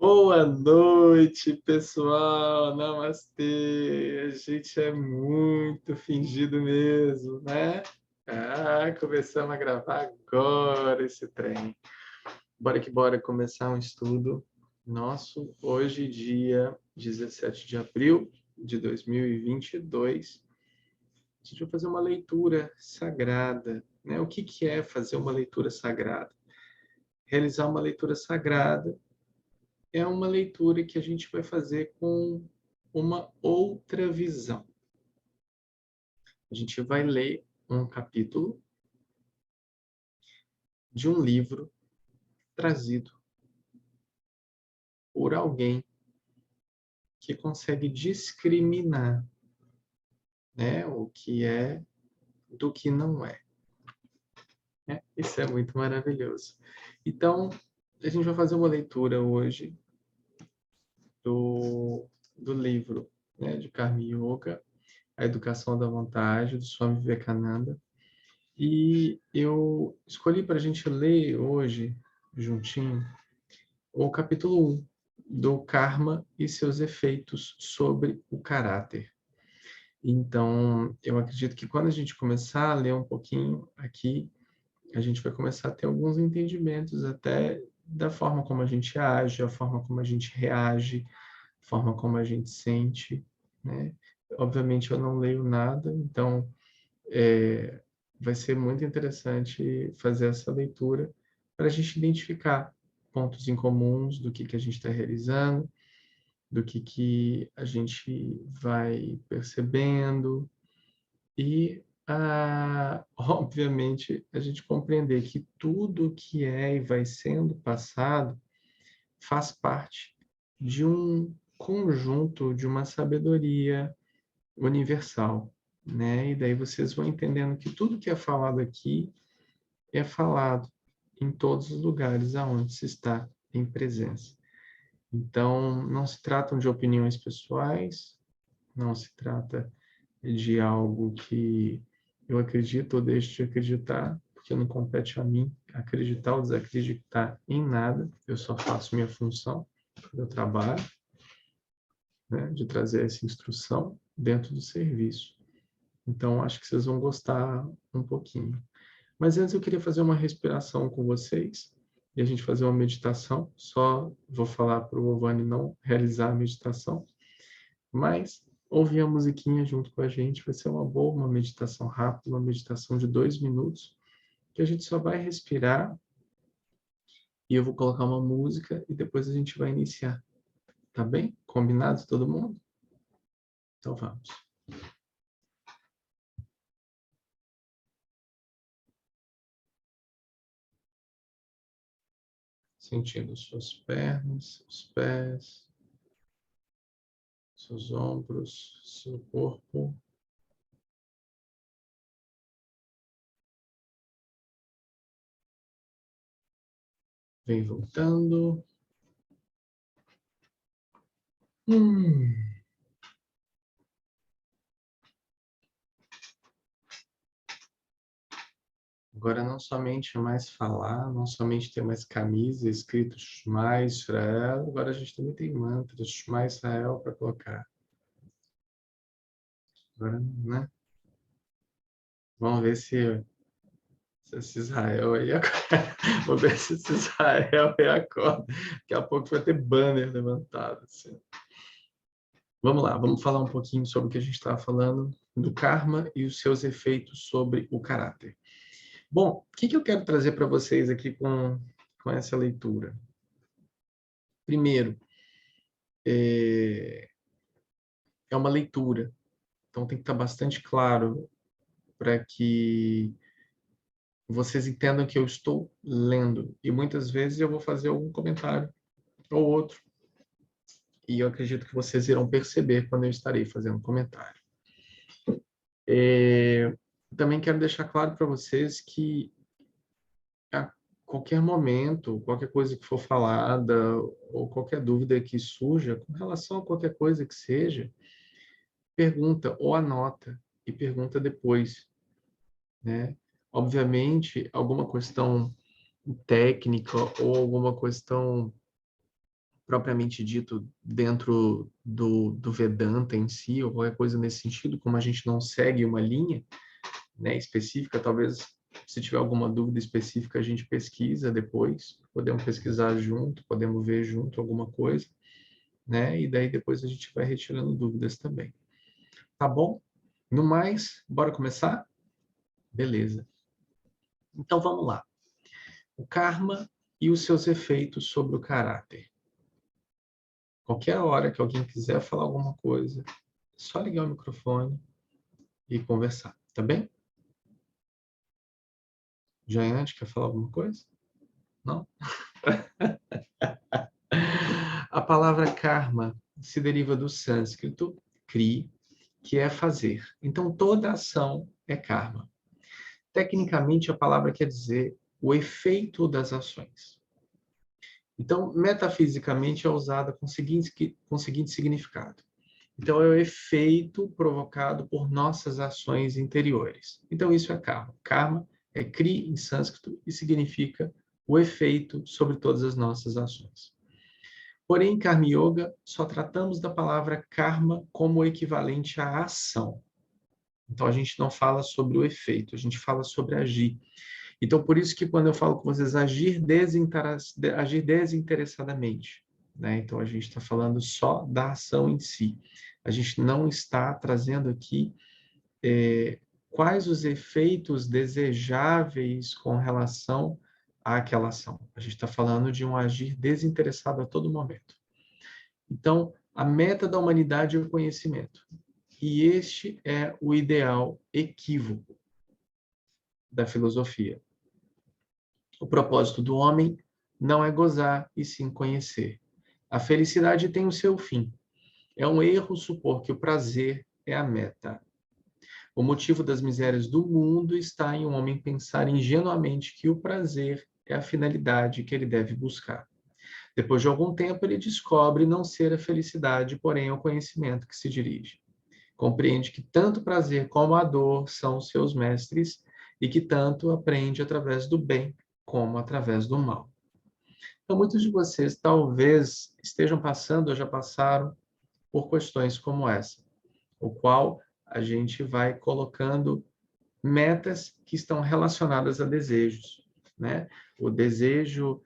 Boa noite, pessoal. Namastê. A gente é muito fingido mesmo, né? Começamos a gravar agora esse trem. Bora que bora começar um estudo nosso. Hoje, dia 17 de abril de 2022. A gente vai fazer uma leitura sagrada, né? O que é fazer uma leitura sagrada? Realizar uma leitura sagrada é uma leitura que a gente vai fazer com uma outra visão. A gente vai ler um capítulo de um livro trazido por alguém que consegue discriminar, né, o que é do que não é. Isso é muito maravilhoso. Então, a gente vai fazer uma leitura hoje do livro, né, de Karma Yoga, A Educação da Vontade, do Swami Vivekananda. E eu escolhi para a gente ler hoje, juntinho, o capítulo 1 do Karma e seus efeitos sobre o caráter. Então, eu acredito que quando a gente começar a ler um pouquinho aqui, a gente vai começar a ter alguns entendimentos até da forma como a gente age, a forma como a gente reage, a forma como a gente sente, né? Obviamente eu não leio nada, então vai ser muito interessante fazer essa leitura para a gente identificar pontos em comuns do que a gente está realizando, do que a gente vai percebendo e, obviamente, a gente compreender que tudo que é e vai sendo passado faz parte de um conjunto, de uma sabedoria universal, né? E daí vocês vão entendendo que tudo que é falado aqui é falado em todos os lugares aonde se está em presença. Então, não se tratam de opiniões pessoais, não se trata de algo que eu acredito ou deixo de acreditar, porque não compete a mim acreditar ou desacreditar em nada, eu só faço minha função, meu trabalho, né, de trazer essa instrução dentro do serviço. Então, acho que vocês vão gostar um pouquinho. Mas antes eu queria fazer uma respiração com vocês e a gente fazer uma meditação. Só vou falar para o Ovani não realizar a meditação, mas ouvir a musiquinha junto com a gente vai ser uma boa, uma meditação rápida, uma meditação de 2 minutos, que a gente só vai respirar e eu vou colocar uma música e depois a gente vai iniciar. Tá bem? Combinado todo mundo? Então vamos. Sentindo suas pernas, seus pés, seus ombros, seu corpo. Vem voltando. Hum. Agora não somente mais falar, não somente ter mais camisa escrito Shema Israel, agora a gente também tem mantras Shema Israel para colocar. Agora, né? Vamos ver se esse Israel aí acorda. Vamos ver se esse Israel aí acorda. Daqui a pouco vai ter banner levantado. Assim. Vamos lá, vamos falar um pouquinho sobre o que a gente estava falando do karma e os seus efeitos sobre o caráter. Bom, o que eu quero trazer para vocês aqui com essa leitura? Primeiro, é uma leitura, então tem que estar bastante claro para que vocês entendam que eu estou lendo. E muitas vezes eu vou fazer algum comentário ou outro, e eu acredito que vocês irão perceber quando eu estarei fazendo comentário. Também quero deixar claro para vocês que a qualquer momento, qualquer coisa que for falada, ou qualquer dúvida que surja com relação a qualquer coisa que seja, pergunta ou anota e pergunta depois, né? Obviamente, alguma questão técnica ou alguma questão propriamente dito dentro do Vedanta em si, ou qualquer coisa nesse sentido, como a gente não segue uma linha, né, específica, talvez se tiver alguma dúvida específica a gente pesquisa depois, podemos pesquisar junto, podemos ver junto alguma coisa, né, e daí depois a gente vai retirando dúvidas também. Tá bom? No mais, bora começar? Beleza. Então vamos lá. O karma e os seus efeitos sobre o caráter. Qualquer hora que alguém quiser falar alguma coisa, é só ligar o microfone e conversar, tá bem? Jayante, quer falar alguma coisa? Não? A palavra karma se deriva do sânscrito kri, que é fazer. Então, toda ação é karma. Tecnicamente, a palavra quer dizer o efeito das ações. Então, metafisicamente, é usada com o seguinte significado. Então, é o efeito provocado por nossas ações interiores. Então, isso é karma. Karma é kri em sânscrito e significa o efeito sobre todas as nossas ações. Porém, em Karma Yoga, só tratamos da palavra karma como equivalente à ação. Então, a gente não fala sobre o efeito, a gente fala sobre agir. Então, por isso que quando eu falo com vocês agir desinteressadamente, né? Então, a gente está falando só da ação em si. A gente não está trazendo aqui quais os efeitos desejáveis com relação àquela ação. A gente está falando de um agir desinteressado a todo momento. Então, a meta da humanidade é o conhecimento. E este é o ideal equívoco da filosofia. O propósito do homem não é gozar, e sim conhecer. A felicidade tem o seu fim. É um erro supor que o prazer é a meta. O motivo das misérias do mundo está em um homem pensar ingenuamente que o prazer é a finalidade que ele deve buscar. Depois de algum tempo, ele descobre não ser a felicidade, porém o conhecimento que se dirige. Compreende que tanto o prazer como a dor são seus mestres e que tanto aprende através do bem como através do mal. Então, muitos de vocês talvez estejam passando ou já passaram por questões como essa, o qual a gente vai colocando metas que estão relacionadas a desejos, né? O desejo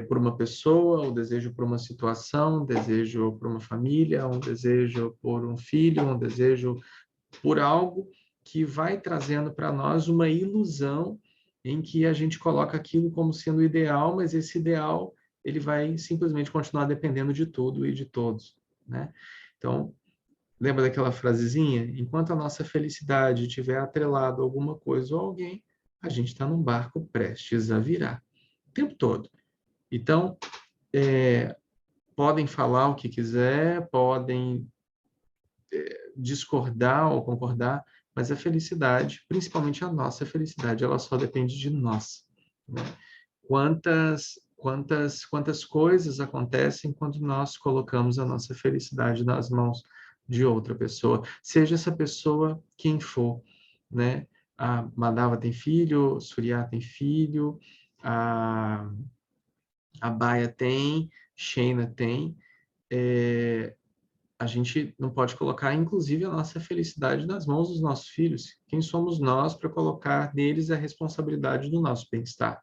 por uma pessoa, o desejo por uma situação, o desejo por uma família, um desejo por um filho, um desejo por algo que vai trazendo para nós uma ilusão em que a gente coloca aquilo como sendo ideal, mas esse ideal ele vai simplesmente continuar dependendo de tudo e de todos, né? Então, lembra daquela frasezinha? Enquanto a nossa felicidade estiver atrelada a alguma coisa ou alguém, a gente está num barco prestes a virar. O tempo todo. Então, podem falar o que quiser, podem discordar ou concordar, mas a felicidade, principalmente a nossa felicidade, ela só depende de nós, né? Quantas coisas acontecem quando nós colocamos a nossa felicidade nas mãos de outra pessoa, seja essa pessoa quem for, né? A Madhava tem filho, Surya tem filho, a Baia tem, Sheina tem, a gente não pode colocar, inclusive, a nossa felicidade nas mãos dos nossos filhos. Quem somos nós para colocar neles a responsabilidade do nosso bem-estar,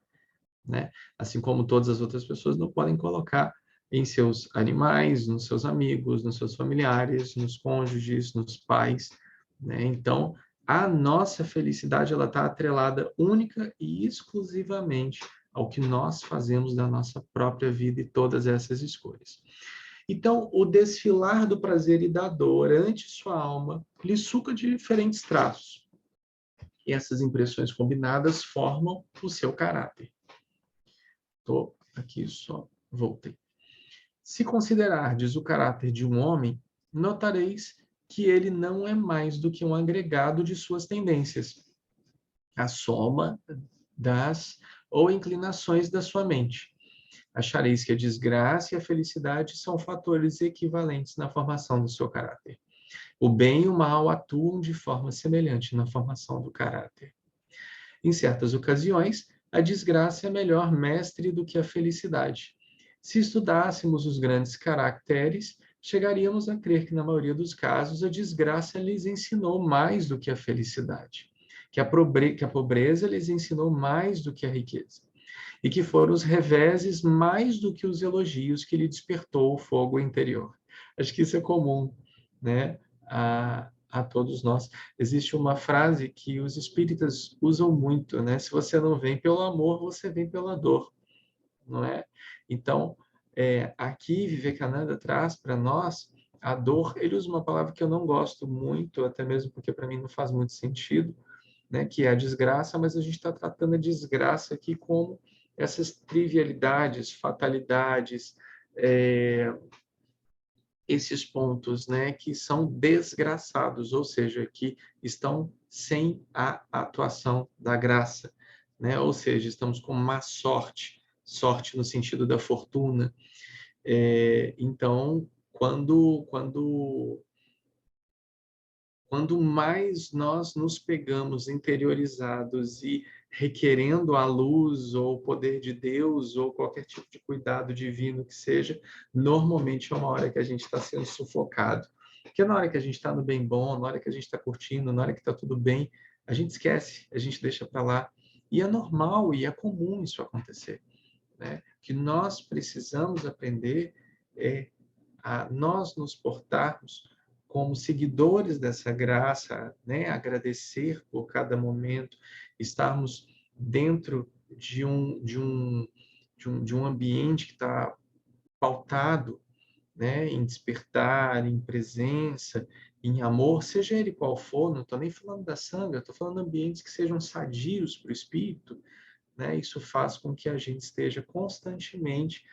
né? Assim como todas as outras pessoas não podem colocar em seus animais, nos seus amigos, nos seus familiares, nos cônjuges, nos pais, né? Então, a nossa felicidade ela está atrelada única e exclusivamente ao que nós fazemos da nossa própria vida e todas essas escolhas. Então, o desfilar do prazer e da dor ante sua alma lhe suca de diferentes traços. E essas impressões combinadas formam o seu caráter. Estou aqui só, voltei. Se considerardes o caráter de um homem, notareis que ele não é mais do que um agregado de suas tendências, a soma das ou inclinações da sua mente. Achareis que a desgraça e a felicidade são fatores equivalentes na formação do seu caráter. O bem e o mal atuam de forma semelhante na formação do caráter. Em certas ocasiões, a desgraça é melhor mestre do que a felicidade. Se estudássemos os grandes caracteres, chegaríamos a crer que, na maioria dos casos, a desgraça lhes ensinou mais do que a felicidade, que a pobreza lhes ensinou mais do que a riqueza, e que foram os reveses mais do que os elogios que lhe despertou o fogo interior. Acho que isso é comum, né, a todos nós. Existe uma frase que os espíritas usam muito, né? Se você não vem pelo amor, você vem pela dor, não é? Então, aqui Vivekananda traz para nós a dor. Ele usa uma palavra que eu não gosto muito, até mesmo porque para mim não faz muito sentido, né, que é a desgraça, mas a gente está tratando a desgraça aqui como essas trivialidades, fatalidades, esses pontos, né, que são desgraçados, ou seja, que estão sem a atuação da graça, né? Ou seja, estamos com má sorte, sorte no sentido da fortuna. Então, quando mais nós nos pegamos interiorizados e requerendo a luz ou o poder de Deus ou qualquer tipo de cuidado divino que seja, normalmente é uma hora que a gente está sendo sufocado. Porque na hora que a gente está no bem bom, na hora que a gente está curtindo, na hora que está tudo bem, a gente esquece, a gente deixa para lá. E é normal e é comum isso acontecer, né? O que nós precisamos aprender é a nós nos portarmos como seguidores dessa graça, né? Agradecer por cada momento, estarmos dentro de um ambiente que está pautado, né? Em despertar, em presença, em amor, seja ele qual for. Não estou nem falando da sanga, estou falando de ambientes que sejam sadios para o espírito, né? Isso faz com que a gente esteja constantemente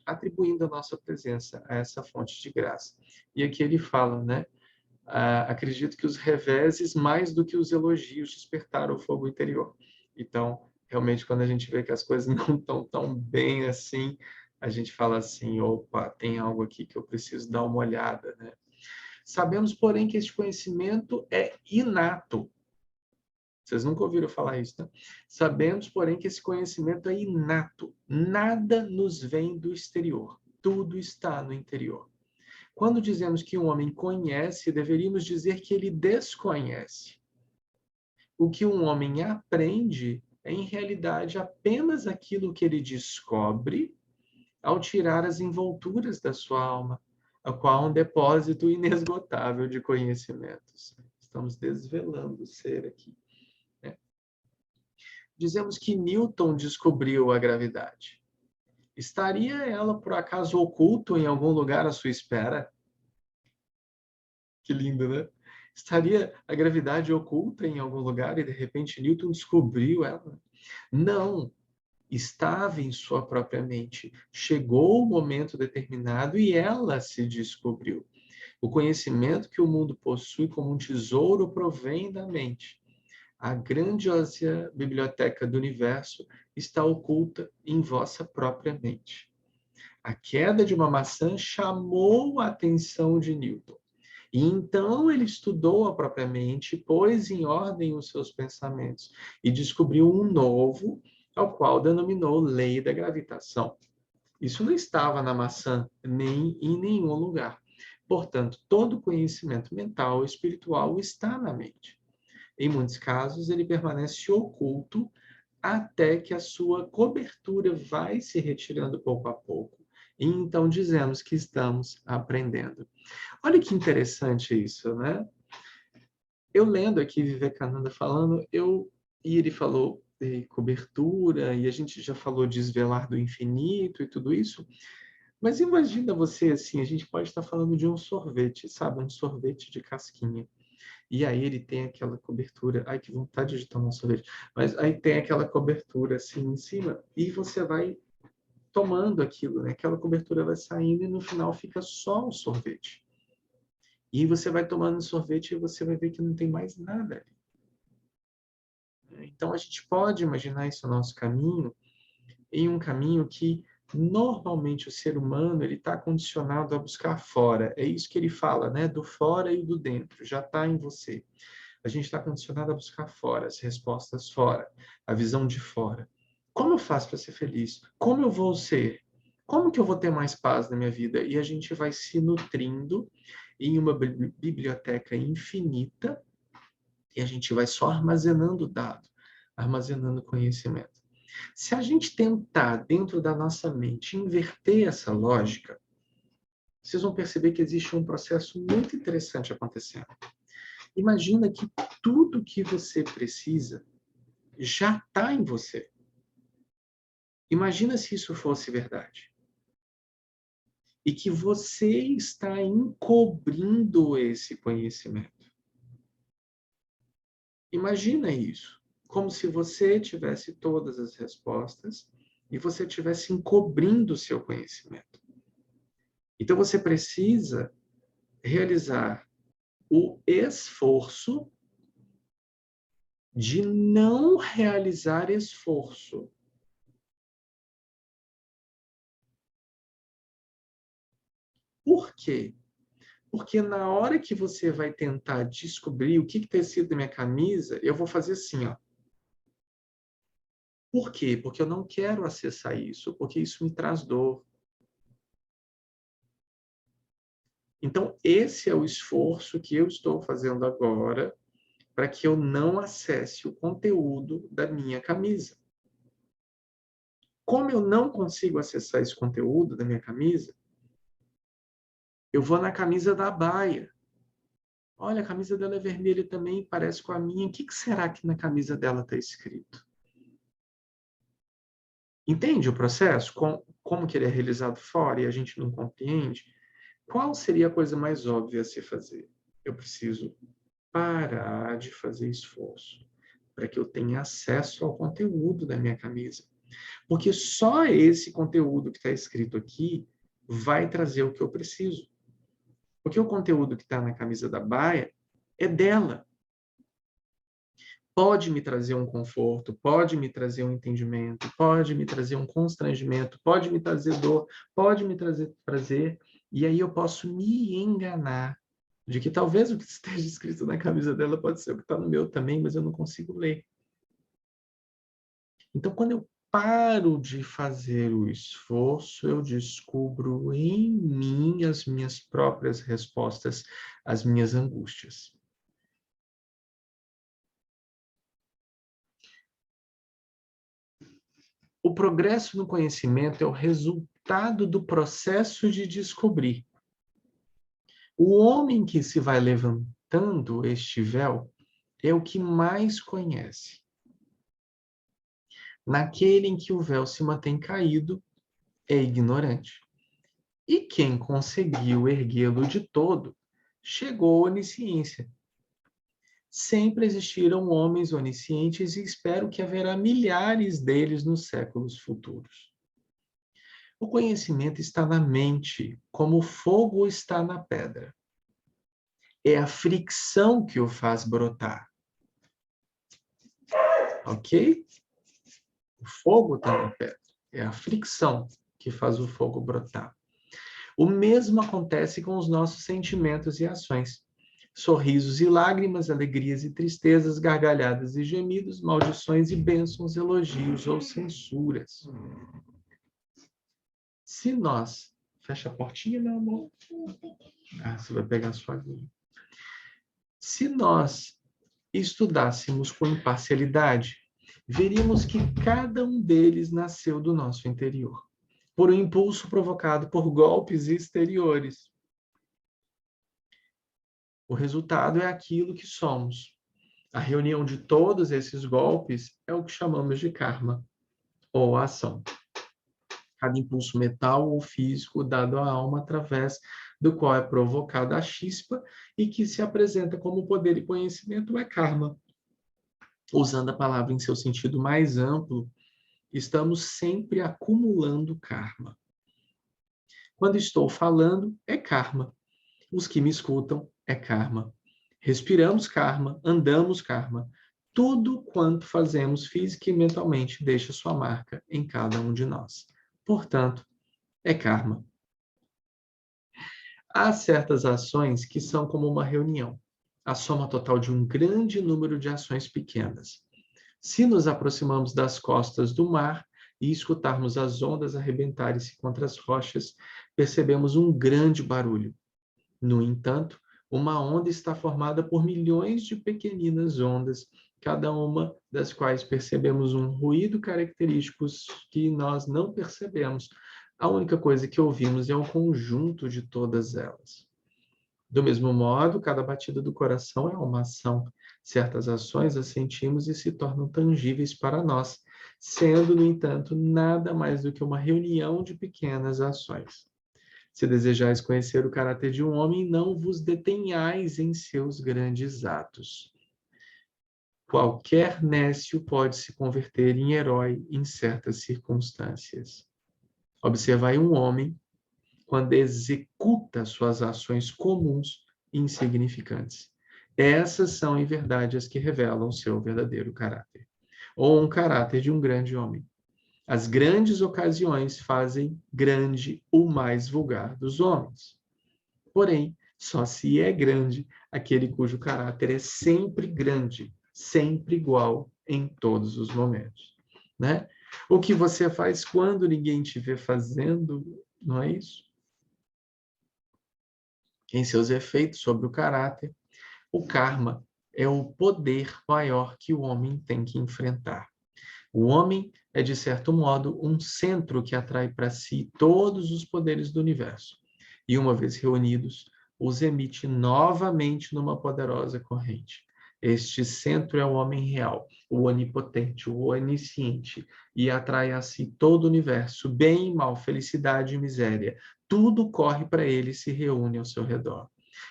atribuindo a nossa presença a essa fonte de graça. E aqui ele fala, né? Acredito que os reveses, mais do que os elogios, despertaram o fogo interior. Então, realmente, quando a gente vê que as coisas não estão tão bem assim, a gente fala assim, opa, tem algo aqui que eu preciso dar uma olhada, né? Sabemos, porém, que este conhecimento é inato. Vocês nunca ouviram falar isso, né? Sabemos, porém, que esse conhecimento é inato. Nada nos vem do exterior. Tudo está no interior. Quando dizemos que um homem conhece, deveríamos dizer que ele desconhece. O que um homem aprende é, em realidade, apenas aquilo que ele descobre ao tirar as envolturas da sua alma, a qual é um depósito inesgotável de conhecimentos. Estamos desvelando o ser aqui. Dizemos que Newton descobriu a gravidade. Estaria ela, por acaso, oculto em algum lugar à sua espera? Que lindo, né? Estaria a gravidade oculta em algum lugar e, de repente, Newton descobriu ela? Não. Estava em sua própria mente. Chegou o momento determinado e ela se descobriu. O conhecimento que o mundo possui como um tesouro provém da mente. A grandiosa biblioteca do universo está oculta em vossa própria mente. A queda de uma maçã chamou a atenção de Newton. E então ele estudou a própria mente, pôs em ordem os seus pensamentos e descobriu um novo, ao qual denominou lei da gravitação. Isso não estava na maçã, nem em nenhum lugar. Portanto, todo conhecimento mental ou espiritual está na mente. Em muitos casos, ele permanece oculto até que a sua cobertura vai se retirando pouco a pouco. E então dizemos que estamos aprendendo. Olha que interessante isso, né? Eu lendo aqui Vivekananda falando, e ele falou de cobertura, e a gente já falou de esvelar do infinito e tudo isso, mas imagina você assim, a gente pode estar falando de um sorvete, sabe? Um sorvete de casquinha. E aí ele tem aquela cobertura. Ai, que vontade de tomar um sorvete. Mas aí tem aquela cobertura assim em cima e você vai tomando aquilo, né? Aquela cobertura vai saindo e no final fica só o sorvete. E você vai tomando sorvete e você vai ver que não tem mais nada ali. Então a gente pode imaginar esse nosso caminho em um caminho que normalmente o ser humano ele está condicionado a buscar fora. É isso que ele fala, né? Do fora e do dentro. Já está em você. A gente está condicionado a buscar fora, as respostas fora, a visão de fora. Como eu faço para ser feliz? Como eu vou ser? Como que eu vou ter mais paz na minha vida? E a gente vai se nutrindo em uma biblioteca infinita e a gente vai só armazenando dado, armazenando conhecimento. Se a gente tentar, dentro da nossa mente, inverter essa lógica, vocês vão perceber que existe um processo muito interessante acontecendo. Imagina que tudo que você precisa já está em você. Imagina se isso fosse verdade. E que você está encobrindo esse conhecimento. Imagina isso, como se você tivesse todas as respostas e você estivesse encobrindo o seu conhecimento. Então você precisa realizar o esforço de não realizar esforço. Por quê? Porque na hora que você vai tentar descobrir o que está escrito na minha camisa, eu vou fazer assim, ó. Por quê? Porque eu não quero acessar isso, porque isso me traz dor. Então, esse é o esforço que eu estou fazendo agora para que eu não acesse o conteúdo da minha camisa. Como eu não consigo acessar esse conteúdo da minha camisa, eu vou na camisa da Baia. Olha, a camisa dela é vermelha também, parece com a minha. O que será que na camisa dela está escrito? Entende o processo? Como que ele é realizado fora e a gente não compreende? Qual seria a coisa mais óbvia a se fazer? Eu preciso parar de fazer esforço para que eu tenha acesso ao conteúdo da minha camisa. Porque só esse conteúdo que está escrito aqui vai trazer o que eu preciso. Porque o conteúdo que está na camisa da Baia é dela. Pode me trazer um conforto, pode me trazer um entendimento, pode me trazer um constrangimento, pode me trazer dor, pode me trazer prazer, e aí eu posso me enganar de que talvez o que esteja escrito na camisa dela pode ser o que está no meu também, mas eu não consigo ler. Então, quando eu paro de fazer o esforço, eu descubro em mim as minhas próprias respostas às minhas angústias. O progresso no conhecimento é o resultado do processo de descobrir. O homem que se vai levantando este véu é o que mais conhece. Naquele em que o véu se mantém caído, é ignorante. E quem conseguiu erguê-lo de todo, chegou à onisciência. Sempre existiram homens oniscientes e espero que haverá milhares deles nos séculos futuros. O conhecimento está na mente, como o fogo está na pedra. É a fricção que o faz brotar. Ok? O fogo está na pedra. É a fricção que faz o fogo brotar. O mesmo acontece com os nossos sentimentos e ações. Sorrisos e lágrimas, alegrias e tristezas, gargalhadas e gemidos, maldições e bênçãos, elogios ou censuras. Se nós... Fecha a portinha, meu amor. Ah, você vai pegar a sua agulha. Se nós estudássemos com imparcialidade, veríamos que cada um deles nasceu do nosso interior, por um impulso provocado por golpes exteriores. O resultado é aquilo que somos. A reunião de todos esses golpes é o que chamamos de karma, ou ação. Cada impulso mental ou físico dado à alma através do qual é provocada a chispa e que se apresenta como poder e conhecimento é karma. Usando a palavra em seu sentido mais amplo, estamos sempre acumulando karma. Quando estou falando, é karma. Os que me escutam, é karma. Respiramos karma, andamos karma. Tudo quanto fazemos física e mentalmente deixa sua marca em cada um de nós. Portanto, é karma. Há certas ações que são como uma reunião, a soma total de um grande número de ações pequenas. Se nos aproximamos das costas do mar e escutarmos as ondas arrebentarem-se contra as rochas, percebemos um grande barulho. No entanto, uma onda está formada por milhões de pequeninas ondas, cada uma das quais percebemos um ruído característico que nós não percebemos. A única coisa que ouvimos é o conjunto de todas elas. Do mesmo modo, cada batida do coração é uma ação. Certas ações as sentimos e se tornam tangíveis para nós, sendo, no entanto, nada mais do que uma reunião de pequenas ações. Se desejais conhecer o caráter de um homem, não vos detenhais em seus grandes atos. Qualquer nécio pode se converter em herói em certas circunstâncias. Observai um homem quando executa suas ações comuns e insignificantes. Essas são, em verdade, as que revelam seu verdadeiro caráter, ou um caráter de um grande homem. As grandes ocasiões fazem grande o mais vulgar dos homens. Porém, só se é grande aquele cujo caráter é sempre grande, sempre igual em todos os momentos, né? O que você faz quando ninguém te vê fazendo, não é isso? Em seus efeitos sobre o caráter, o karma é o poder maior que o homem tem que enfrentar. O homem é, de certo modo, um centro que atrai para si todos os poderes do universo. E, uma vez reunidos, os emite novamente numa poderosa corrente. Este centro é o homem real, o onipotente, o onisciente, e atrai a si todo o universo, bem e mal, felicidade e miséria. Tudo corre para ele e se reúne ao seu redor.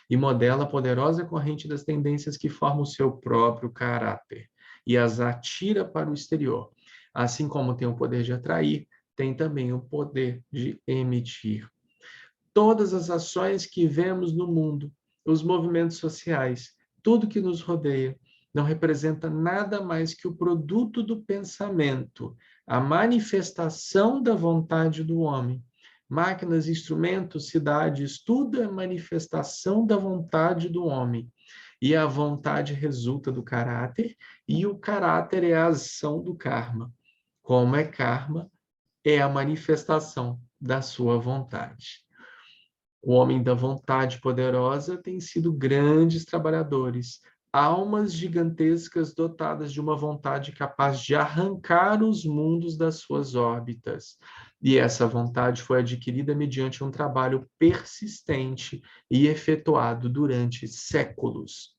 E modela a poderosa corrente das tendências que formam o seu próprio caráter e as atira para o exterior. Assim como tem o poder de atrair, tem também o poder de emitir. Todas as ações que vemos no mundo, os movimentos sociais, tudo que nos rodeia, não representa nada mais que o produto do pensamento, a manifestação da vontade do homem. Máquinas, instrumentos, cidades, tudo é manifestação da vontade do homem. E a vontade resulta do caráter, e o caráter é a ação do karma. Como é karma, é a manifestação da sua vontade. O homem da vontade poderosa tem sido grandes trabalhadores, almas gigantescas dotadas de uma vontade capaz de arrancar os mundos das suas órbitas. E essa vontade foi adquirida mediante um trabalho persistente e efetuado durante séculos.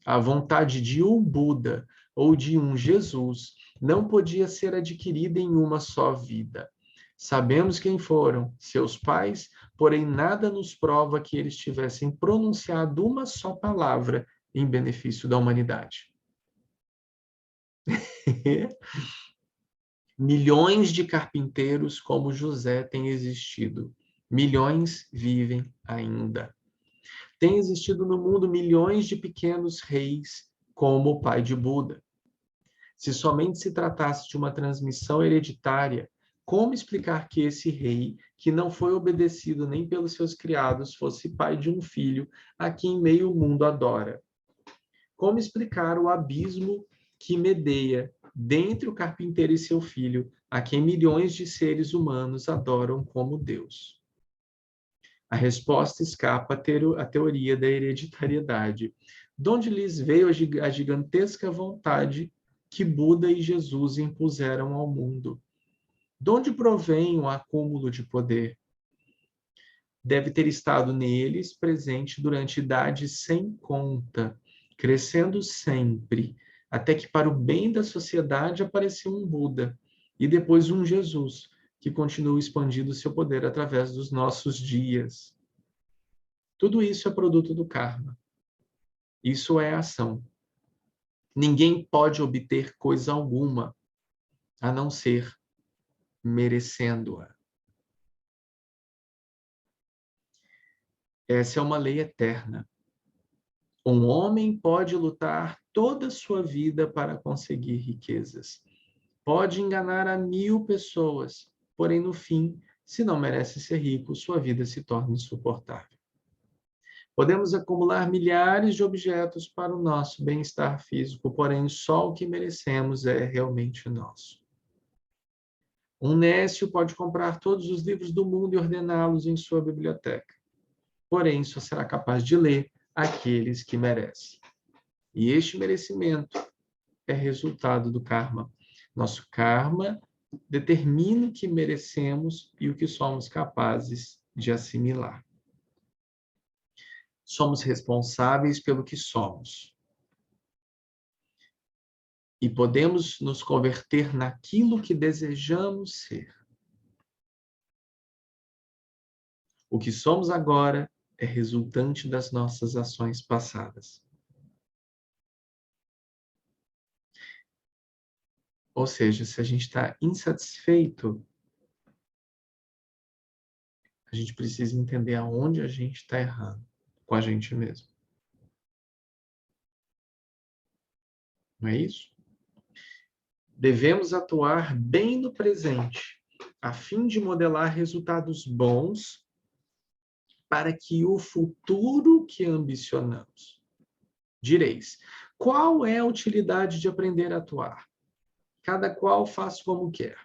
A vontade de um Buda ou de um Jesus não podia ser adquirida em uma só vida. Sabemos quem foram seus pais, porém nada nos prova que eles tivessem pronunciado uma só palavra em benefício da humanidade. Milhões de carpinteiros como José têm existido. Milhões vivem ainda. Tem existido no mundo milhões de pequenos reis como o pai de Buda. Se somente se tratasse de uma transmissão hereditária, como explicar que esse rei, que não foi obedecido nem pelos seus criados, fosse pai de um filho a quem meio mundo adora? Como explicar o abismo que medeia dentre o carpinteiro e seu filho, a quem milhões de seres humanos adoram como Deus? A resposta escapa à teoria da hereditariedade, de onde lhes veio a gigantesca vontade que Buda e Jesus impuseram ao mundo. De onde provém o acúmulo de poder? Deve ter estado neles presente durante idades sem conta, crescendo sempre, até que para o bem da sociedade apareceu um Buda e depois um Jesus, que continua expandindo seu poder através dos nossos dias. Tudo isso é produto do karma. Isso é ação. Ninguém pode obter coisa alguma a não ser merecendo-a. Essa é uma lei eterna. Um homem pode lutar toda a sua vida para conseguir riquezas. Pode enganar a 1000 pessoas, porém, no fim, se não merece ser rico, sua vida se torna insuportável. Podemos acumular milhares de objetos para o nosso bem-estar físico, porém só o que merecemos é realmente nosso. Um nécio pode comprar todos os livros do mundo e ordená-los em sua biblioteca, porém só será capaz de ler aqueles que merece. E este merecimento é resultado do karma. Nosso karma determina o que merecemos e o que somos capazes de assimilar. Somos responsáveis pelo que somos. E podemos nos converter naquilo que desejamos ser. O que somos agora é resultante das nossas ações passadas. Ou seja, se a gente está insatisfeito, a gente precisa entender aonde a gente está errando com a gente mesmo. Não é isso? Devemos atuar bem no presente, a fim de modelar resultados bons para que o futuro que ambicionamos. Direis, qual é a utilidade de aprender a atuar? Cada qual faz como quer.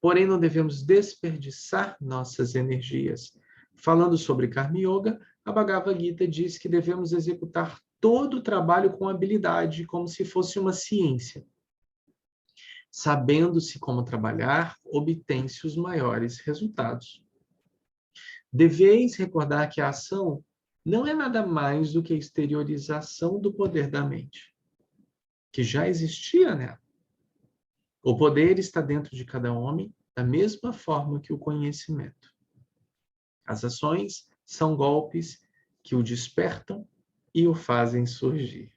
Porém, não devemos desperdiçar nossas energias. Falando sobre Karma Yoga, a Bhagavad Gita diz que devemos executar todo o trabalho com habilidade, como se fosse uma ciência. Sabendo-se como trabalhar, obtém-se os maiores resultados. Deveis recordar que a ação não é nada mais do que a exteriorização do poder da mente, que já existia nela. O poder está dentro de cada homem, da mesma forma que o conhecimento. As ações são golpes que o despertam e o fazem surgir.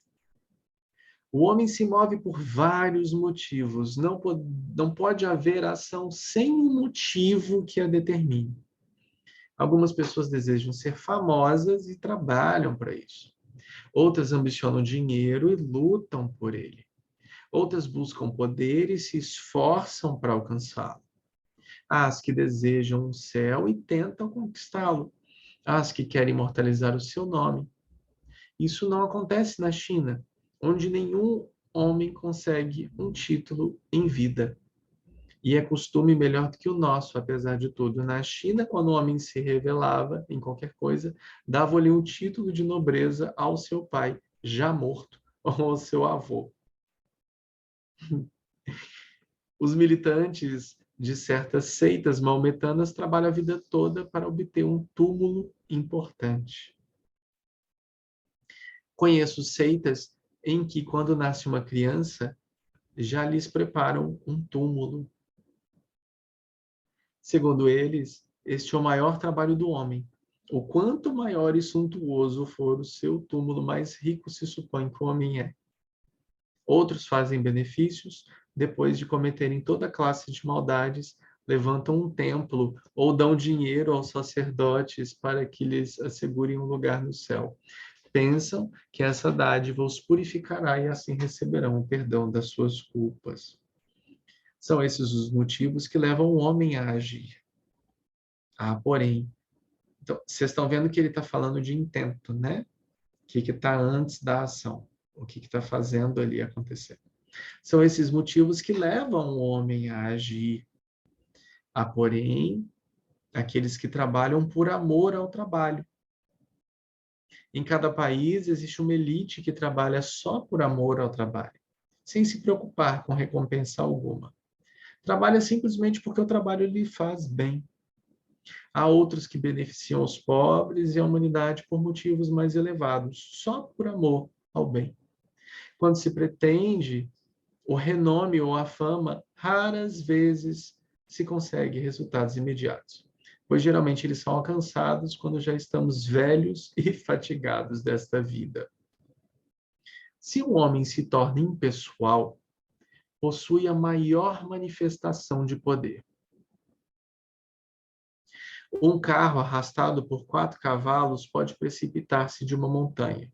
O homem se move por vários motivos. Não pode haver ação sem um motivo que a determine. Algumas pessoas desejam ser famosas e trabalham para isso. Outras ambicionam dinheiro e lutam por ele. Outras buscam poder e se esforçam para alcançá-lo. Há as que desejam o céu e tentam conquistá-lo. Há as que querem imortalizar o seu nome. Isso não acontece na China, onde nenhum homem consegue um título em vida. E é costume melhor do que o nosso, apesar de tudo. Na China, quando o homem se revelava em qualquer coisa, dava-lhe um título de nobreza ao seu pai, já morto, ou ao seu avô. Os militantes de certas seitas maometanas trabalham a vida toda para obter um túmulo importante. Conheço seitas em que, quando nasce uma criança, já lhes preparam um túmulo. Segundo eles, este é o maior trabalho do homem. O quanto maior e suntuoso for o seu túmulo, mais rico se supõe que o homem é. Outros fazem benefícios, depois de cometerem toda classe de maldades, levantam um templo ou dão dinheiro aos sacerdotes para que lhes assegurem um lugar no céu. Pensam que essa dádiva os purificará e assim receberão o perdão das suas culpas. São esses os motivos que levam o homem a agir. Porém, então, vocês estão vendo que ele está falando de intento, né? O que está antes da ação? O que está fazendo ali acontecer? São esses motivos que levam o homem a agir. Porém, aqueles que trabalham por amor ao trabalho. Em cada país existe uma elite que trabalha só por amor ao trabalho, sem se preocupar com recompensa alguma. Trabalha simplesmente porque o trabalho lhe faz bem. Há outros que beneficiam os pobres e a humanidade por motivos mais elevados, só por amor ao bem. Quando se pretende o renome ou a fama, raras vezes se consegue resultados imediatos, pois geralmente eles são alcançados quando já estamos velhos e fatigados desta vida. Se um homem se torna impessoal, possui a maior manifestação de poder. Um carro arrastado por 4 cavalos pode precipitar-se de uma montanha,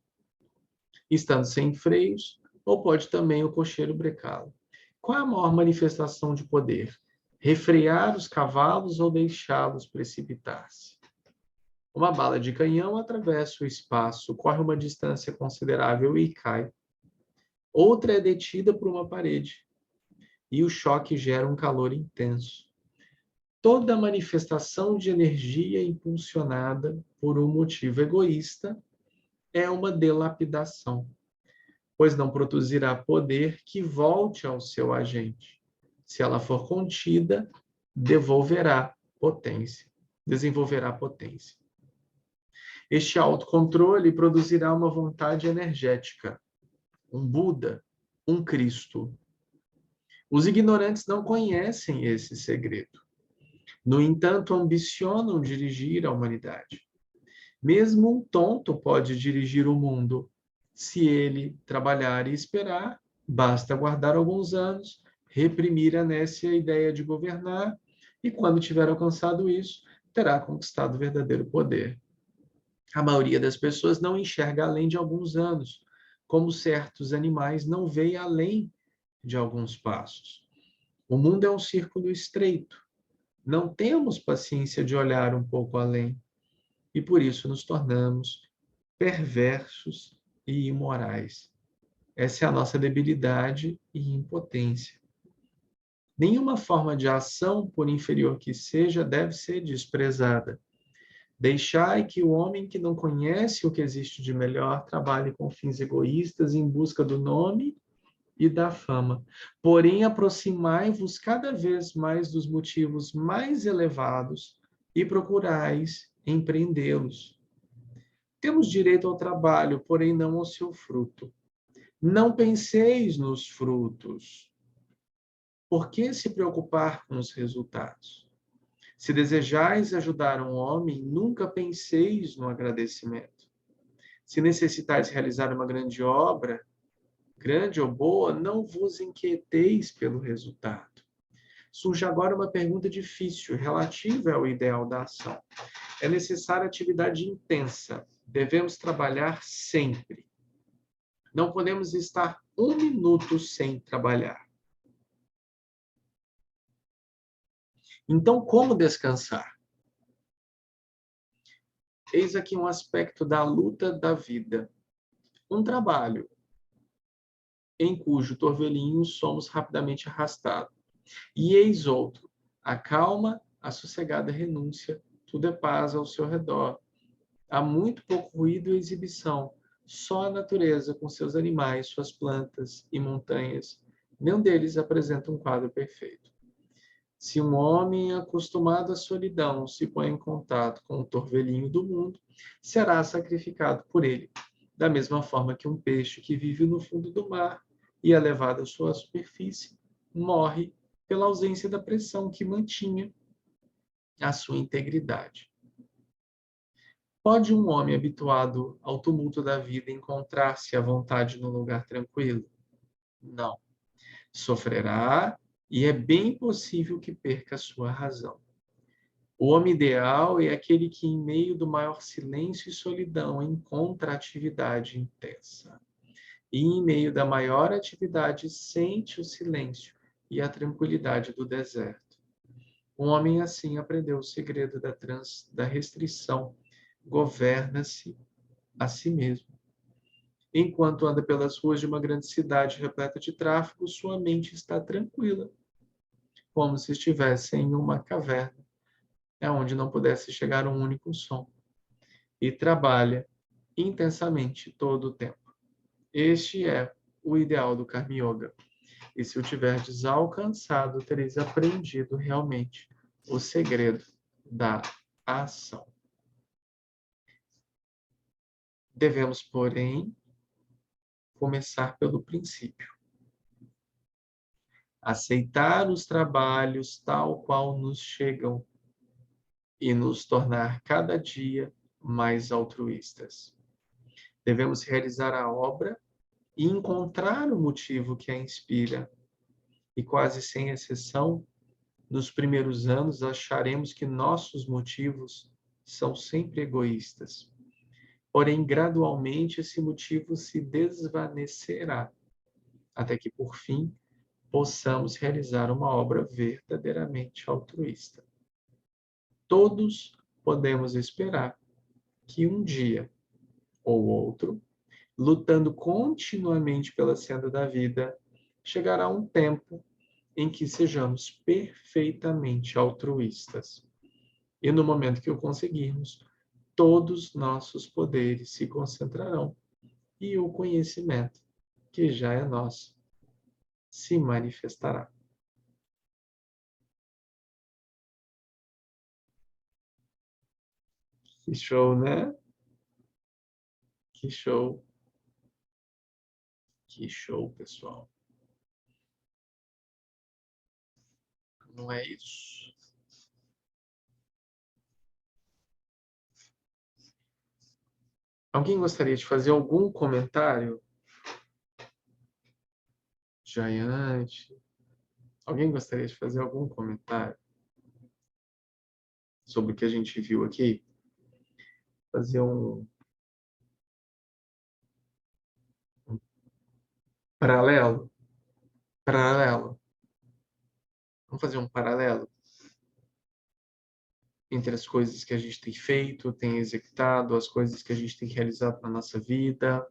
estando sem freios, ou pode também o cocheiro brecá-lo. Qual é a maior manifestação de poder? Refrear os cavalos ou deixá-los precipitar-se? Uma bala de canhão atravessa o espaço, corre uma distância considerável e cai. Outra é detida por uma parede, e o choque gera um calor intenso. Toda manifestação de energia impulsionada por um motivo egoísta é uma delapidação, pois não produzirá poder que volte ao seu agente. Se ela for contida, desenvolverá potência. Este autocontrole produzirá uma vontade energética, um Buda, um Cristo. Os ignorantes não conhecem esse segredo. No entanto, ambicionam dirigir a humanidade. Mesmo um tonto pode dirigir o mundo. Se ele trabalhar e esperar, basta aguardar alguns anos, reprimir a nécia ideia de governar, e quando tiver alcançado isso, terá conquistado o verdadeiro poder. A maioria das pessoas não enxerga além de alguns anos, como certos animais não veem além de alguns passos. O mundo é um círculo estreito. Não temos paciência de olhar um pouco além, e por isso nos tornamos perversos e imorais. Essa é a nossa debilidade e impotência. Nenhuma forma de ação, por inferior que seja, deve ser desprezada. Deixai que o homem que não conhece o que existe de melhor trabalhe com fins egoístas em busca do nome e da fama. Porém, aproximai-vos cada vez mais dos motivos mais elevados e procurais empreendê-los. Temos direito ao trabalho, porém não ao seu fruto. Não penseis nos frutos. Por que se preocupar com os resultados? Se desejais ajudar um homem, nunca penseis no agradecimento. Se necessitais realizar uma grande obra, grande ou boa, não vos inquieteis pelo resultado. Surge agora uma pergunta difícil, relativa ao ideal da ação. É necessária atividade intensa. Devemos trabalhar sempre. Não podemos estar um minuto sem trabalhar. Então, como descansar? Eis aqui um aspecto da luta da vida. Um trabalho em cujo torvelinho somos rapidamente arrastados. E eis outro, a calma, a sossegada renúncia, tudo é paz ao seu redor. Há muito pouco ruído e exibição, só a natureza com seus animais, suas plantas e montanhas. Nenhum deles apresenta um quadro perfeito. Se um homem acostumado à solidão se põe em contato com o torvelinho do mundo, será sacrificado por ele, da mesma forma que um peixe que vive no fundo do mar e é levado à sua superfície, morre pela ausência da pressão que mantinha a sua integridade. Pode um homem habituado ao tumulto da vida encontrar-se à vontade num lugar tranquilo? Não. Sofrerá e é bem possível que perca a sua razão. O homem ideal é aquele que, em meio do maior silêncio e solidão, encontra atividade intensa. E, em meio da maior atividade, sente o silêncio e a tranquilidade do deserto. Um homem assim aprendeu o segredo da restrição. Governa-se a si mesmo. Enquanto anda pelas ruas de uma grande cidade repleta de tráfego, sua mente está tranquila, como se estivesse em uma caverna, onde não pudesse chegar um único som, e trabalha intensamente todo o tempo. Este é o ideal do Karma Yoga. E se o tiverdes alcançado, tereis aprendido realmente o segredo da ação. Devemos, porém, começar pelo princípio. Aceitar os trabalhos tal qual nos chegam e nos tornar cada dia mais altruístas. Devemos realizar a obra e encontrar o motivo que a inspira. E quase sem exceção, nos primeiros anos acharemos que nossos motivos são sempre egoístas. Porém, gradualmente esse motivo se desvanecerá, até que, por fim, possamos realizar uma obra verdadeiramente altruísta. Todos podemos esperar que um dia ou outro, lutando continuamente pela senda da vida, chegará um tempo em que sejamos perfeitamente altruístas. E no momento que o conseguirmos, todos nossos poderes se concentrarão e o conhecimento, que já é nosso, se manifestará. Que show, né? Que show. Que show, pessoal. Não é isso? Alguém gostaria de fazer algum comentário? Jaiante. Alguém gostaria de fazer algum comentário sobre o que a gente viu aqui? Fazer um paralelo? Paralelo. Vamos fazer um paralelo entre as coisas que a gente tem feito, tem executado, as coisas que a gente tem realizado na nossa vida,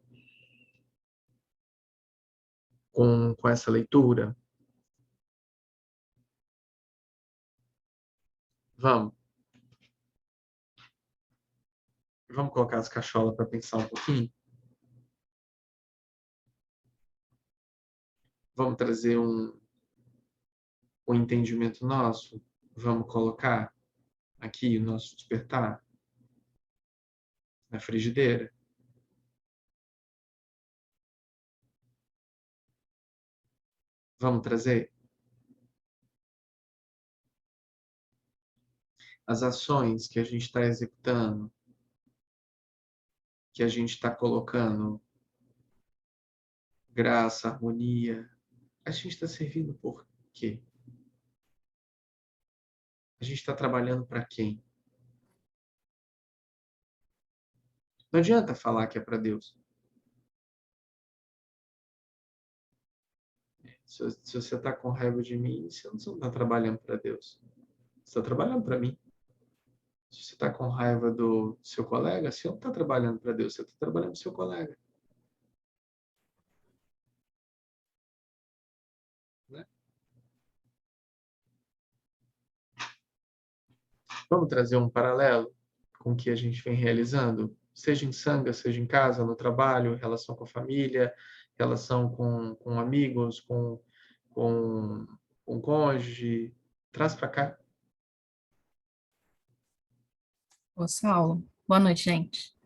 com essa leitura? Vamos. Vamos colocar as cacholas para pensar um pouquinho? Vamos trazer um entendimento nosso? Vamos colocar aqui o nosso despertar na frigideira? Vamos trazer as ações que a gente está executando, que a gente está colocando graça, harmonia. A gente está servindo por quê? A gente está trabalhando para quem? Não adianta falar que é para Deus. Se você está com raiva de mim, você não está trabalhando para Deus. Você está trabalhando para mim. Se você está com raiva do seu colega, você não está trabalhando para Deus, você está trabalhando para o seu colega. Né? Vamos trazer um paralelo com o que a gente vem realizando, seja em sanga, seja em casa, no trabalho, relação com a família, relação com amigos, com, com cônjuge. Traz para cá. Ô, Saulo, boa noite, gente.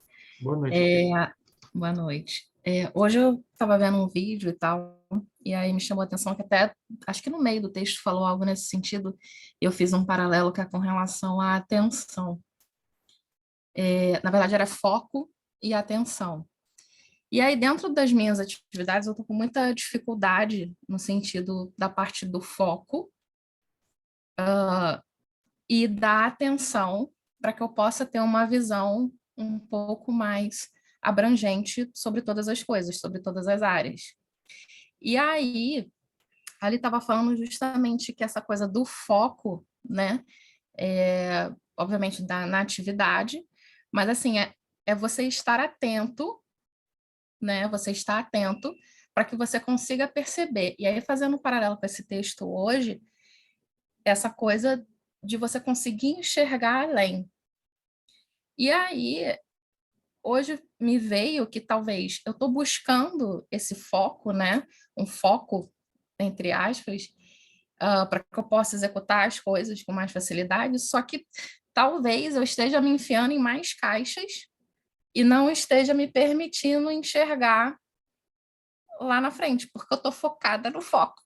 Boa noite, É, querido. boa noite. Hoje eu estava vendo um vídeo e tal, e aí me chamou a atenção que até, acho que no meio do texto falou algo nesse sentido, eu fiz um paralelo que é com relação à atenção. Na verdade, era foco e atenção. E aí, dentro das minhas atividades, eu estou com muita dificuldade no sentido da parte do foco e da atenção para que eu possa ter uma visão um pouco mais abrangente sobre todas as coisas, sobre todas as áreas. E aí, ali estava falando justamente que essa coisa do foco, né, obviamente na atividade, mas assim, é você estar atento, né, você estar atento para que você consiga perceber. E aí, fazendo um paralelo com esse texto hoje, essa coisa de você conseguir enxergar além. E aí, hoje me veio que talvez eu estou buscando esse foco, né? Um foco, entre aspas, para que eu possa executar as coisas com mais facilidade, só que talvez eu esteja me enfiando em mais caixas e não esteja me permitindo enxergar lá na frente, porque eu estou focada no foco,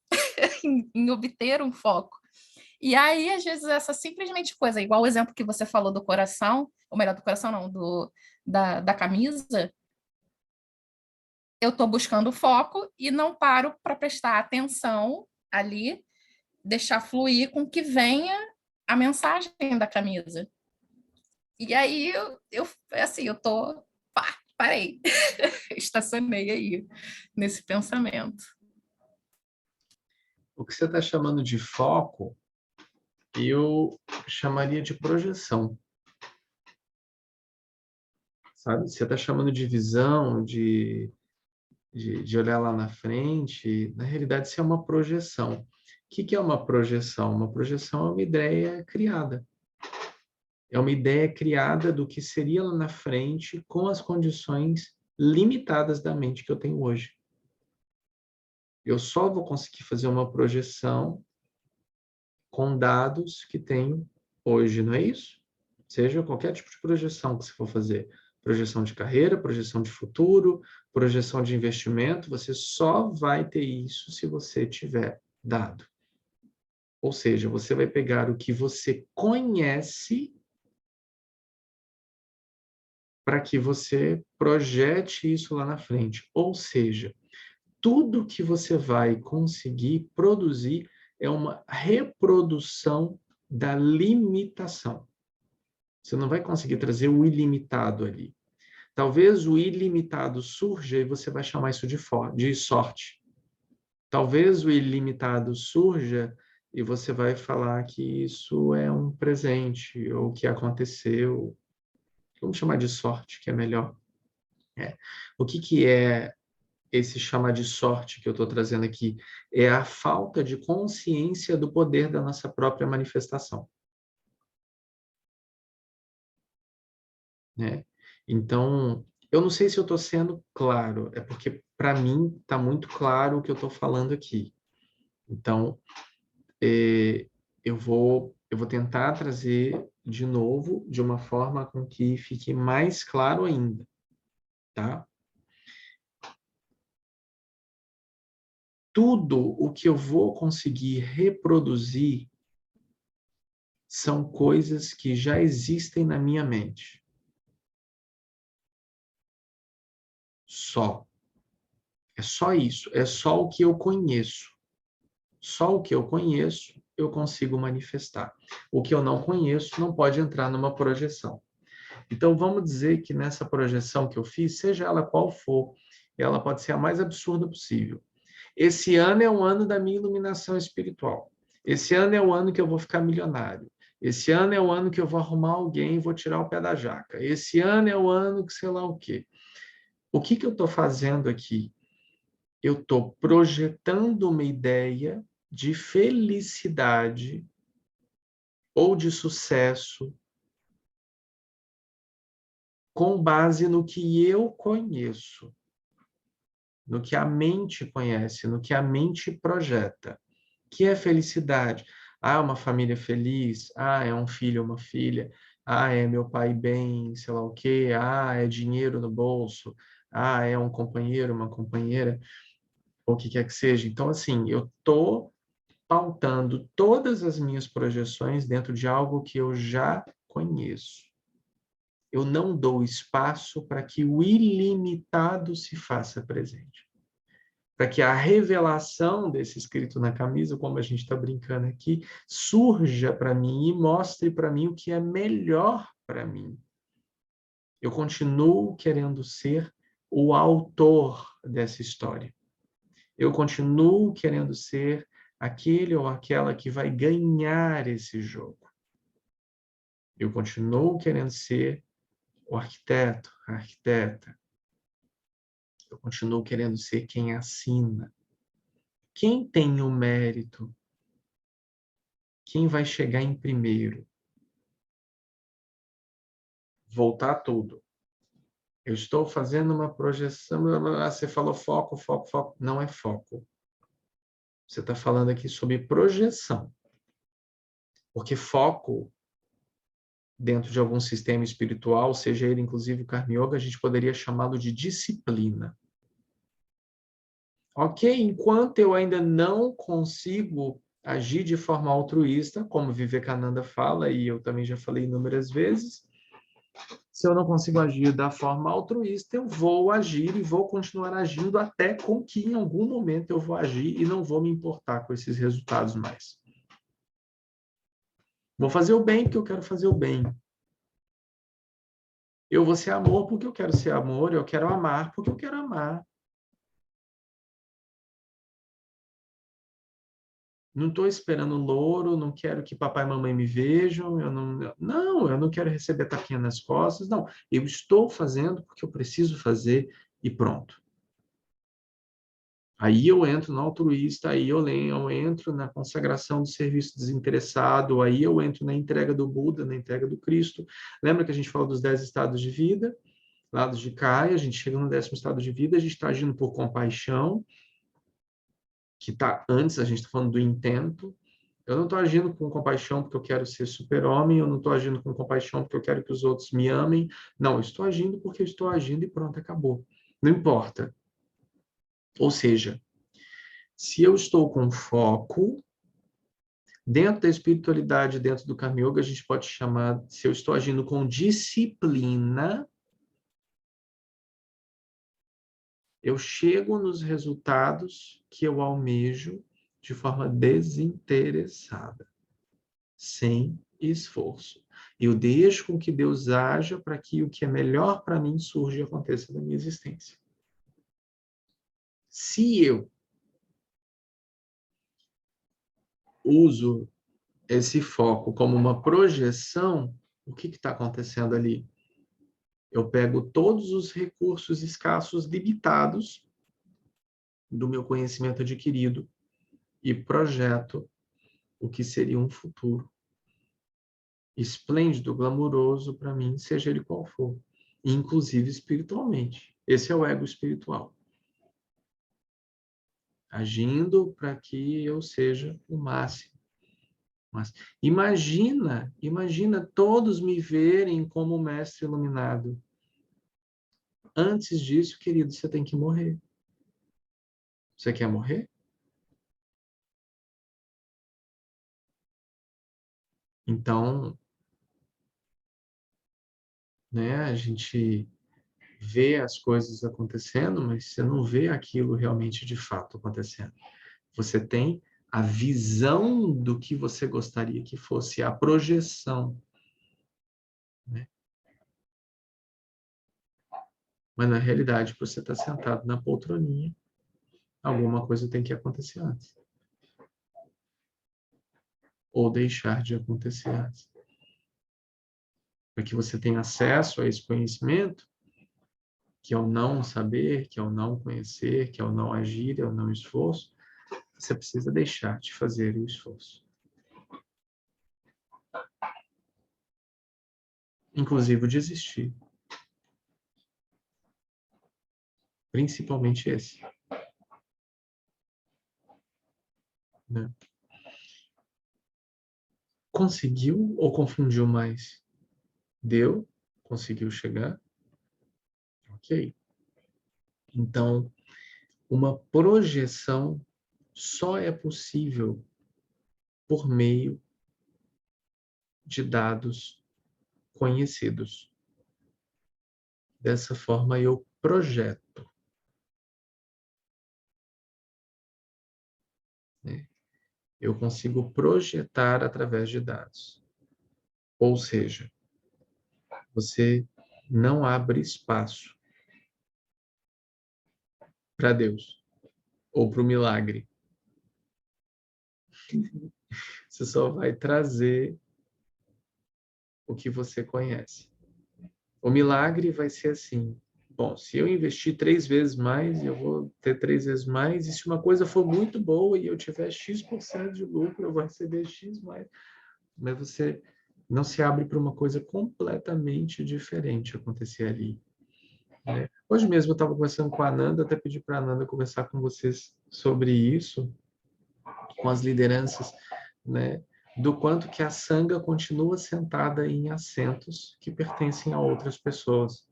em obter um foco. E aí, às vezes, essa simplesmente coisa, igual o exemplo que você falou do coração, ou melhor, do coração não, da camisa, eu estou buscando foco e não paro para prestar atenção ali, deixar fluir com que venha a mensagem da camisa. E aí assim, eu tô, parei, estacionei aí nesse pensamento. O que você está chamando de foco, eu chamaria de projeção. sabe? Você está chamando de visão, de olhar lá na frente, na realidade isso é uma projeção. O que é uma projeção? Uma projeção é uma ideia criada. É uma ideia criada do que seria lá na frente com as condições limitadas da mente que eu tenho hoje. Eu só vou conseguir fazer uma projeção com dados que tenho hoje, não é isso? Seja qualquer tipo de projeção que você for fazer. Projeção de carreira, projeção de futuro, projeção de investimento, você só vai ter isso se você tiver dado. Ou seja, você vai pegar o que você conhece para que você projete isso lá na frente. Ou seja, tudo que você vai conseguir produzir é uma reprodução da limitação. Você não vai conseguir trazer o ilimitado ali. Talvez o ilimitado surja e você vai chamar isso de sorte. Talvez o ilimitado surja e você vai falar que isso é um presente ou que aconteceu. Vamos chamar de sorte, que é melhor. O que é esse chamar de sorte que eu estou trazendo aqui? É a falta de consciência do poder da nossa própria manifestação. Né? Então, eu não sei se eu estou sendo claro, é porque, para mim, está muito claro o que eu estou falando aqui. Então, eu vou tentar trazer de novo, de uma forma com que fique mais claro ainda, tá? Tudo o que eu vou conseguir reproduzir são coisas que já existem na minha mente. Só. É só isso. É só o que eu conheço. Só o que eu conheço eu consigo manifestar. O que eu não conheço não pode entrar numa projeção. Então, vamos dizer que nessa projeção que eu fiz, seja ela qual for, ela pode ser a mais absurda possível. Esse ano é o ano da minha iluminação espiritual. Esse ano é o ano que eu vou ficar milionário. Esse ano é o ano que eu vou arrumar alguém e vou tirar o pé da jaca. Esse ano é o ano que sei lá o quê. O que eu estou fazendo aqui? Eu estou projetando uma ideia de felicidade ou de sucesso com base no que eu conheço, no que a mente conhece, no que a mente projeta. Que é felicidade? Ah, uma família feliz. Ah, é um filho, uma filha. Ah, é meu pai bem, sei lá o quê. Ah, é dinheiro no bolso. Ah, é um companheiro, uma companheira, ou o que quer que seja. Então, assim, eu estou pautando todas as minhas projeções dentro de algo que eu já conheço. Eu não dou espaço para que o ilimitado se faça presente. Para que a revelação desse escrito na camisa, como a gente está brincando aqui, surja para mim e mostre para mim o que é melhor para mim. Eu continuo querendo ser o autor dessa história. Eu continuo querendo ser aquele ou aquela que vai ganhar esse jogo. Eu continuo querendo ser o arquiteto, a arquiteta. Eu continuo querendo ser quem assina. Quem tem o mérito? Quem vai chegar em primeiro? Voltar tudo. Eu estou fazendo uma projeção. Você falou foco, foco, foco. Não é foco. Você está falando aqui sobre projeção. Porque foco, dentro de algum sistema espiritual, seja ele inclusive o Karma Yoga, a gente poderia chamá-lo de disciplina. Ok? Enquanto eu ainda não consigo agir de forma altruísta, como Vivekananda fala, e eu também já falei inúmeras vezes, se eu não consigo agir da forma altruísta, eu vou agir e vou continuar agindo até com que em algum momento eu vou agir e não vou me importar com esses resultados mais. Vou fazer o bem porque eu quero fazer o bem. Eu vou ser amor porque eu quero ser amor, eu quero amar porque eu quero amar. Não estou esperando louro, não quero que papai e mamãe me vejam, eu não, eu não quero receber tapinha nas costas, não. Eu estou fazendo porque eu preciso fazer e pronto. Aí eu entro no altruísta, aí eu entro na consagração do serviço desinteressado, aí eu entro na entrega do Buda, na entrega do Cristo. Lembra que a gente falou dos 10 estados de vida? Lados de Caia, a gente chega no 10º estado de vida, a gente está agindo por compaixão, que está antes, a gente está falando do intento. Eu não estou agindo com compaixão porque eu quero ser super-homem, eu não estou agindo com compaixão porque eu quero que os outros me amem. Não, eu estou agindo porque eu estou agindo e pronto, acabou. Não importa. Ou seja, se eu estou com foco, dentro da espiritualidade, dentro do Karma Yoga, a gente pode chamar, se eu estou agindo com disciplina, eu chego nos resultados que eu almejo de forma desinteressada, sem esforço. Eu deixo com que Deus haja para que o que é melhor para mim surja e aconteça na minha existência. Se eu uso esse foco como uma projeção, o que está acontecendo ali? Eu pego todos os recursos escassos, limitados, do meu conhecimento adquirido e projeto o que seria um futuro esplêndido, glamuroso para mim, seja ele qual for, inclusive espiritualmente. Esse é o ego espiritual. Agindo para que eu seja o máximo. Mas imagina todos me verem como mestre iluminado. Antes disso, querido, você tem que morrer. Você quer morrer? Então, né, a gente vê as coisas acontecendo, mas você não vê aquilo realmente de fato acontecendo. Você tem a visão do que você gostaria que fosse, a projeção, né? Mas na realidade, por você estar sentado na poltroninha, alguma coisa tem que acontecer antes. Ou deixar de acontecer antes. Para que você tenha acesso a esse conhecimento, que é o não saber, que é o não conhecer, que é o não agir, é o não esforço, você precisa deixar de fazer o esforço. Inclusive o desistir. Principalmente esse. Né? Conseguiu ou confundiu mais? Deu? Conseguiu chegar? Ok. Então, uma projeção só é possível por meio de dados conhecidos. Dessa forma, eu projeto. Né? Eu consigo projetar através de dados. Ou seja, você não abre espaço para Deus ou para o milagre. Você só vai trazer o que você conhece. O milagre vai ser assim. Bom, se eu investir 3 vezes mais, eu vou ter 3 vezes mais. E se uma coisa for muito boa e eu tiver X% de lucro, eu vou receber X mais. Mas você não se abre para uma coisa completamente diferente acontecer ali. Né? Hoje mesmo eu estava conversando com a Ananda, até pedi para a Ananda conversar com vocês sobre isso, com as lideranças, né? Do quanto que a sanga continua sentada em assentos que pertencem a outras pessoas,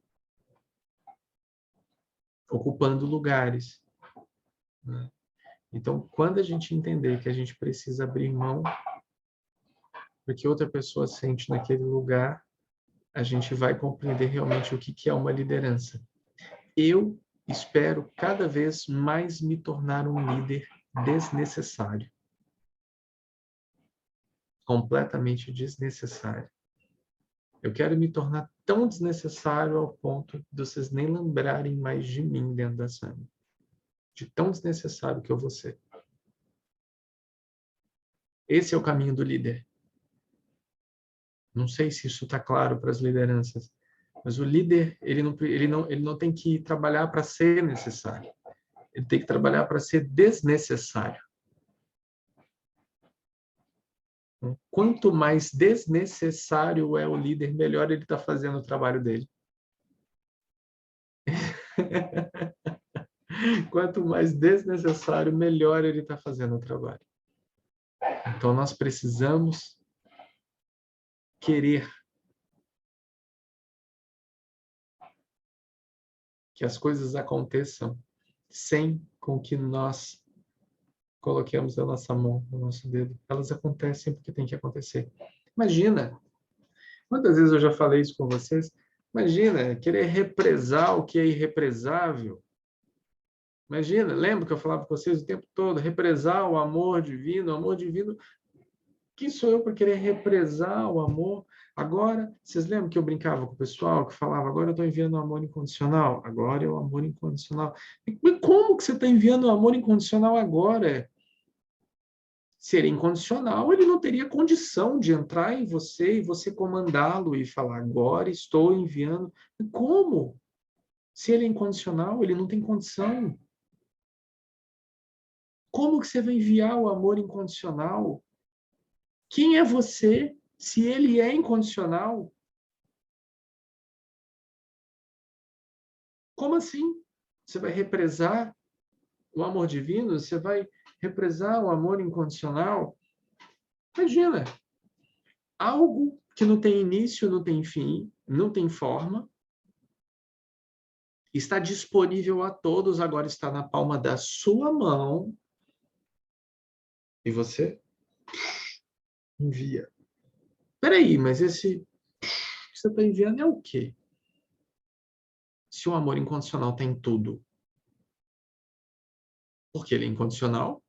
ocupando lugares. Né? Então, quando a gente entender que a gente precisa abrir mão do que outra pessoa sente naquele lugar, a gente vai compreender realmente o que é uma liderança. Eu espero cada vez mais me tornar um líder desnecessário. Completamente desnecessário. Eu quero me tornar tão desnecessário ao ponto de vocês nem lembrarem mais de mim dentro da sanga. De tão desnecessário que eu vou ser. Esse é o caminho do líder. Não sei se isso está claro para as lideranças, mas o líder, ele não tem que trabalhar para ser necessário. Ele tem que trabalhar para ser desnecessário. Quanto mais desnecessário é o líder, melhor ele está fazendo o trabalho dele. Quanto mais desnecessário, melhor ele está fazendo o trabalho. Então, nós precisamos querer que as coisas aconteçam sem com que nós coloquemos a nossa mão, o nosso dedo. Elas acontecem porque tem que acontecer. Imagina, quantas vezes eu já falei isso com vocês? Imagina querer represar o que é irrepresável. Imagina, lembra que eu falava com vocês o tempo todo, represar o amor divino, o amor divino. Quem sou eu para querer represar o amor? Agora, vocês lembram que eu brincava com o pessoal, que falava, agora eu estou enviando o amor incondicional, agora é o amor incondicional. Mas como que você está enviando o amor incondicional agora? Se ele é incondicional, ele não teria condição de entrar em você e você comandá-lo e falar, agora estou enviando. Como? Se ele é incondicional, ele não tem condição. Como que você vai enviar o amor incondicional? Quem é você se ele é incondicional? Como assim? Você vai represar o amor divino? Você vai represar o amor incondicional? Imagina, algo que não tem início, não tem fim, não tem forma, está disponível a todos, agora está na palma da sua mão, e você envia. Peraí, mas esse que você está enviando é o quê? Se o amor incondicional tem tudo, porque ele é incondicional?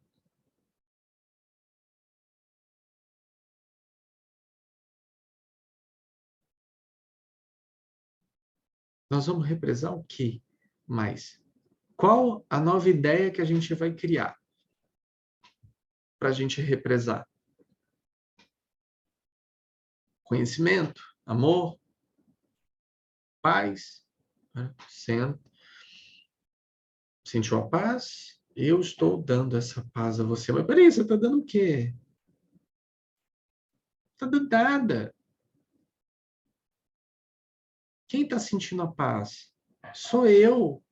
Nós vamos represar o quê mais? Qual a nova ideia que a gente vai criar para a gente represar? Conhecimento, amor, paz. Né? Sentiu a paz? Eu estou dando essa paz a você. Mas peraí, você está dando o quê? Não está dando nada. Quem está sentindo a paz? Sou eu.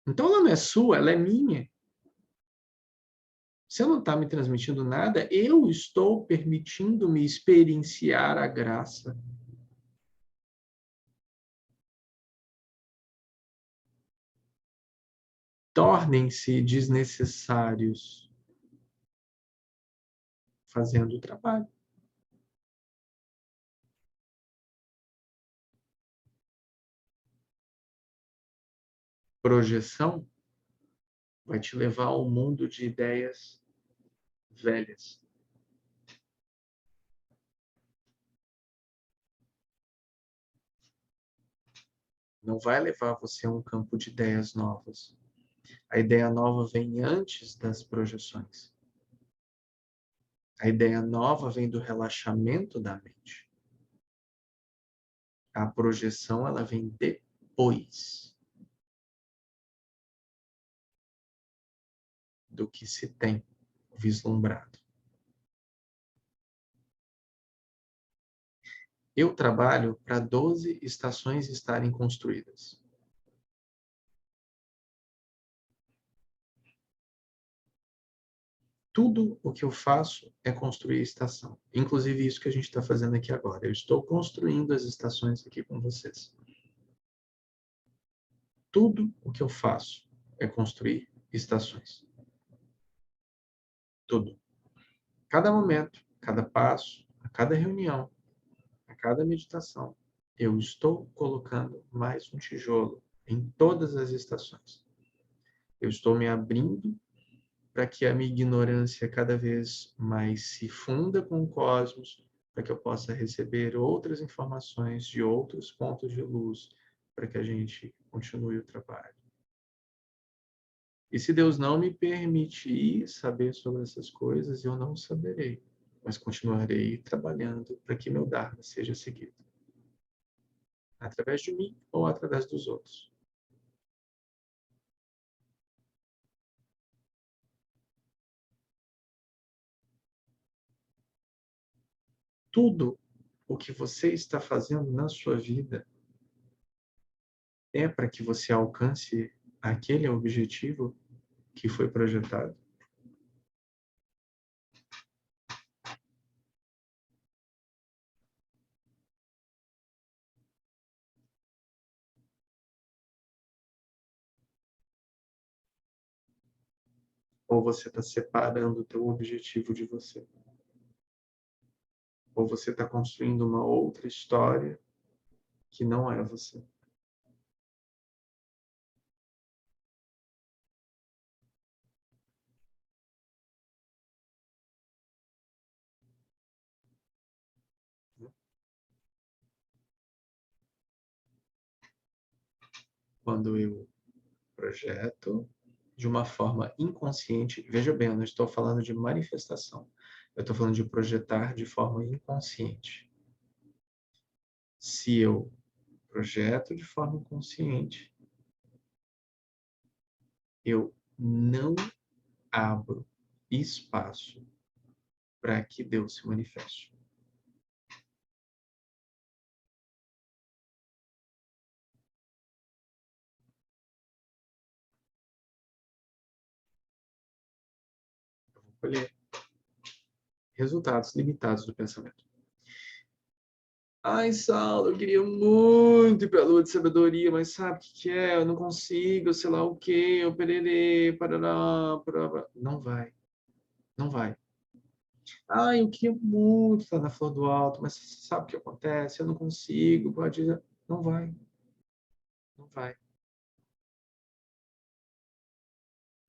Então ela não é sua, ela é minha. Você não está me transmitindo nada, eu estou permitindo-me experienciar a graça. Tornem-se desnecessários fazendo o trabalho. Projeção vai te levar ao mundo de ideias velhas. Não vai levar você a um campo de ideias novas. A ideia nova vem antes das projeções. A ideia nova vem do relaxamento da mente. A projeção, ela vem depois do que se tem vislumbrado. Eu trabalho para 12 estações estarem construídas. Tudo o que eu faço é construir estação. Inclusive isso que a gente está fazendo aqui agora. Eu estou construindo as estações aqui com vocês. Tudo o que eu faço é construir estações. Tudo. Cada momento, cada passo, a cada reunião, a cada meditação, eu estou colocando mais um tijolo em todas as estações. Eu estou me abrindo para que a minha ignorância cada vez mais se funda com o cosmos, para que eu possa receber outras informações de outros pontos de luz, para que a gente continue o trabalho. E se Deus não me permitir saber sobre essas coisas, eu não saberei. mas continuarei trabalhando para que meu Dharma seja seguido. Através de mim ou através dos outros. Tudo o que você está fazendo na sua vida é para que você alcance aquele objetivo que foi projetado. Ou você está separando o teu objetivo de você. Ou você está construindo uma outra história que não é você. Quando eu projeto de uma forma inconsciente, veja bem, eu não estou falando de manifestação, eu estou falando de projetar de forma inconsciente. Se eu projeto de forma inconsciente, eu não abro espaço para que Deus se manifeste. Eu vou colher resultados limitados do pensamento. Ai, Saulo, eu queria muito ir para a lua de sabedoria, mas sabe o que é? Eu não consigo, sei lá o quê, eu pererê, parará, parará. Não vai, não vai. Ai, eu queria muito estar na flor do alto, mas sabe o que acontece? Eu não consigo, pode... Não vai, não vai.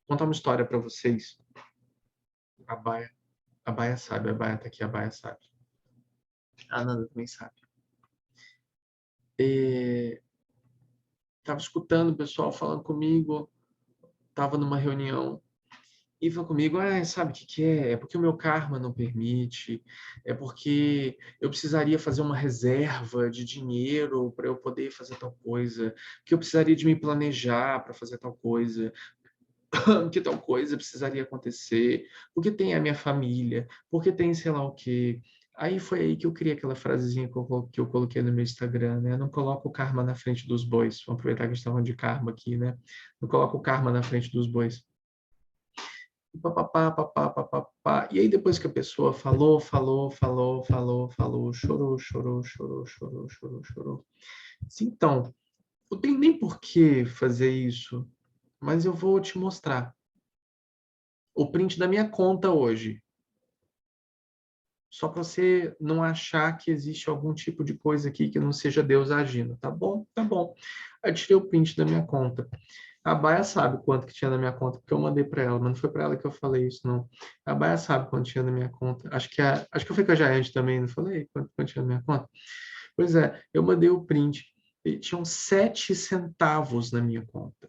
Vou contar uma história para vocês. A Baia, a Baia sabe, a Baia tá aqui, a Baia sabe. A Nanda também sabe. Tava escutando o pessoal falando comigo, tava numa reunião, e falou comigo, sabe o que que é? É porque o meu karma não permite, é porque eu precisaria fazer uma reserva de dinheiro para eu poder fazer tal coisa, que eu precisaria de me planejar para fazer tal coisa, que tal coisa precisaria acontecer, porque tem a minha família, porque tem sei lá o quê. Aí foi aí que eu criei aquela frasezinha que eu coloquei no meu Instagram, né? Não coloca o karma na frente dos bois. Vamos aproveitar que a gente está falando de karma aqui, né? Não coloca o karma na frente dos bois. E papapá, papá, papapá. E aí depois que a pessoa falou, chorou, chorou, chorou, chorou, chorou, chorou. Então, não tem nem por que fazer isso, mas eu vou te mostrar o print da minha conta hoje. Só para você não achar que existe algum tipo de coisa aqui que não seja Deus agindo. Tá bom? Tá bom. Aí tirei o print da minha conta. A Baia sabe quanto que tinha na minha conta, porque eu mandei para ela, mas não foi para ela que eu falei isso, não. A Baia sabe quanto tinha na minha conta. Acho que eu fui com a Jaiane também, não falei quanto tinha na minha conta? Pois é, eu mandei o print. E tinham 7 centavos na minha conta.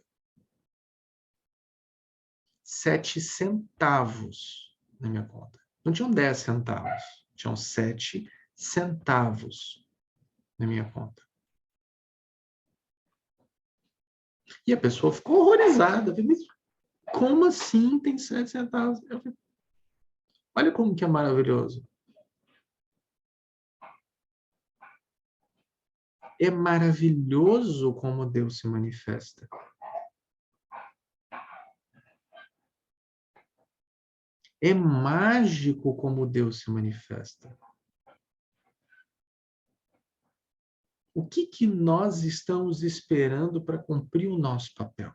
7 centavos na minha conta. Não tinham 10 centavos, tinham 7 centavos na minha conta. E a pessoa ficou horrorizada. Mas como assim tem 7 centavos? Eu falei, olha como que é maravilhoso. É maravilhoso como Deus se manifesta. É mágico como Deus se manifesta. O que que nós estamos esperando para cumprir o nosso papel?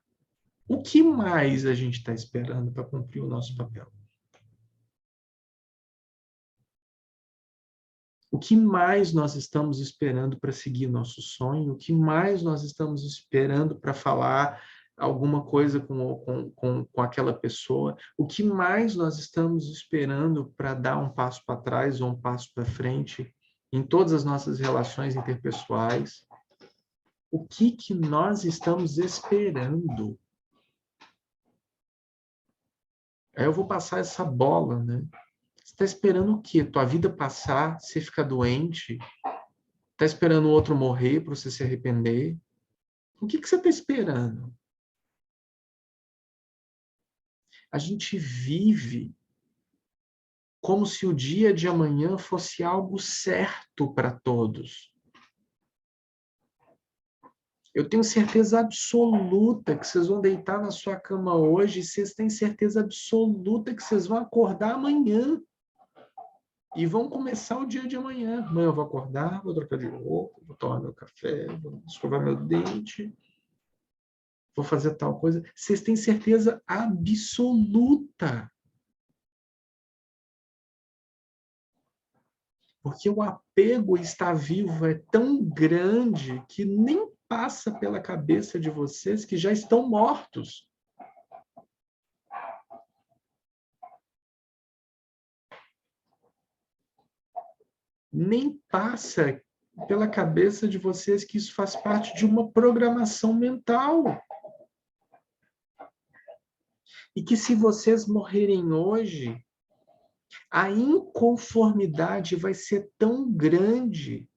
O que mais a gente está esperando para cumprir o nosso papel? O que mais nós estamos esperando para seguir nosso sonho? O que mais nós estamos esperando para falar alguma coisa com aquela pessoa? O que mais nós estamos esperando para dar um passo para trás ou um passo para frente em todas as nossas relações interpessoais? O que que nós estamos esperando? Aí eu vou passar essa bola, né? está esperando o quê? Tua vida passar, você ficar doente? Está esperando o outro morrer para você se arrepender? O que você está esperando? A gente vive como se o dia de amanhã fosse algo certo para todos. Eu tenho certeza absoluta que vocês vão deitar na sua cama hoje e vocês têm certeza absoluta que vocês vão acordar amanhã. E vão começar o dia de amanhã. Amanhã eu vou acordar, vou trocar de roupa, vou tomar meu café, vou escovar meu dente, vou fazer tal coisa. Vocês têm certeza absoluta. Porque o apego a estar vivo é tão grande que nem passa pela cabeça de vocês que já estão mortos. Nem passa pela cabeça de vocês que isso faz parte de uma programação mental. E que se vocês morrerem hoje, a inconformidade vai ser tão grande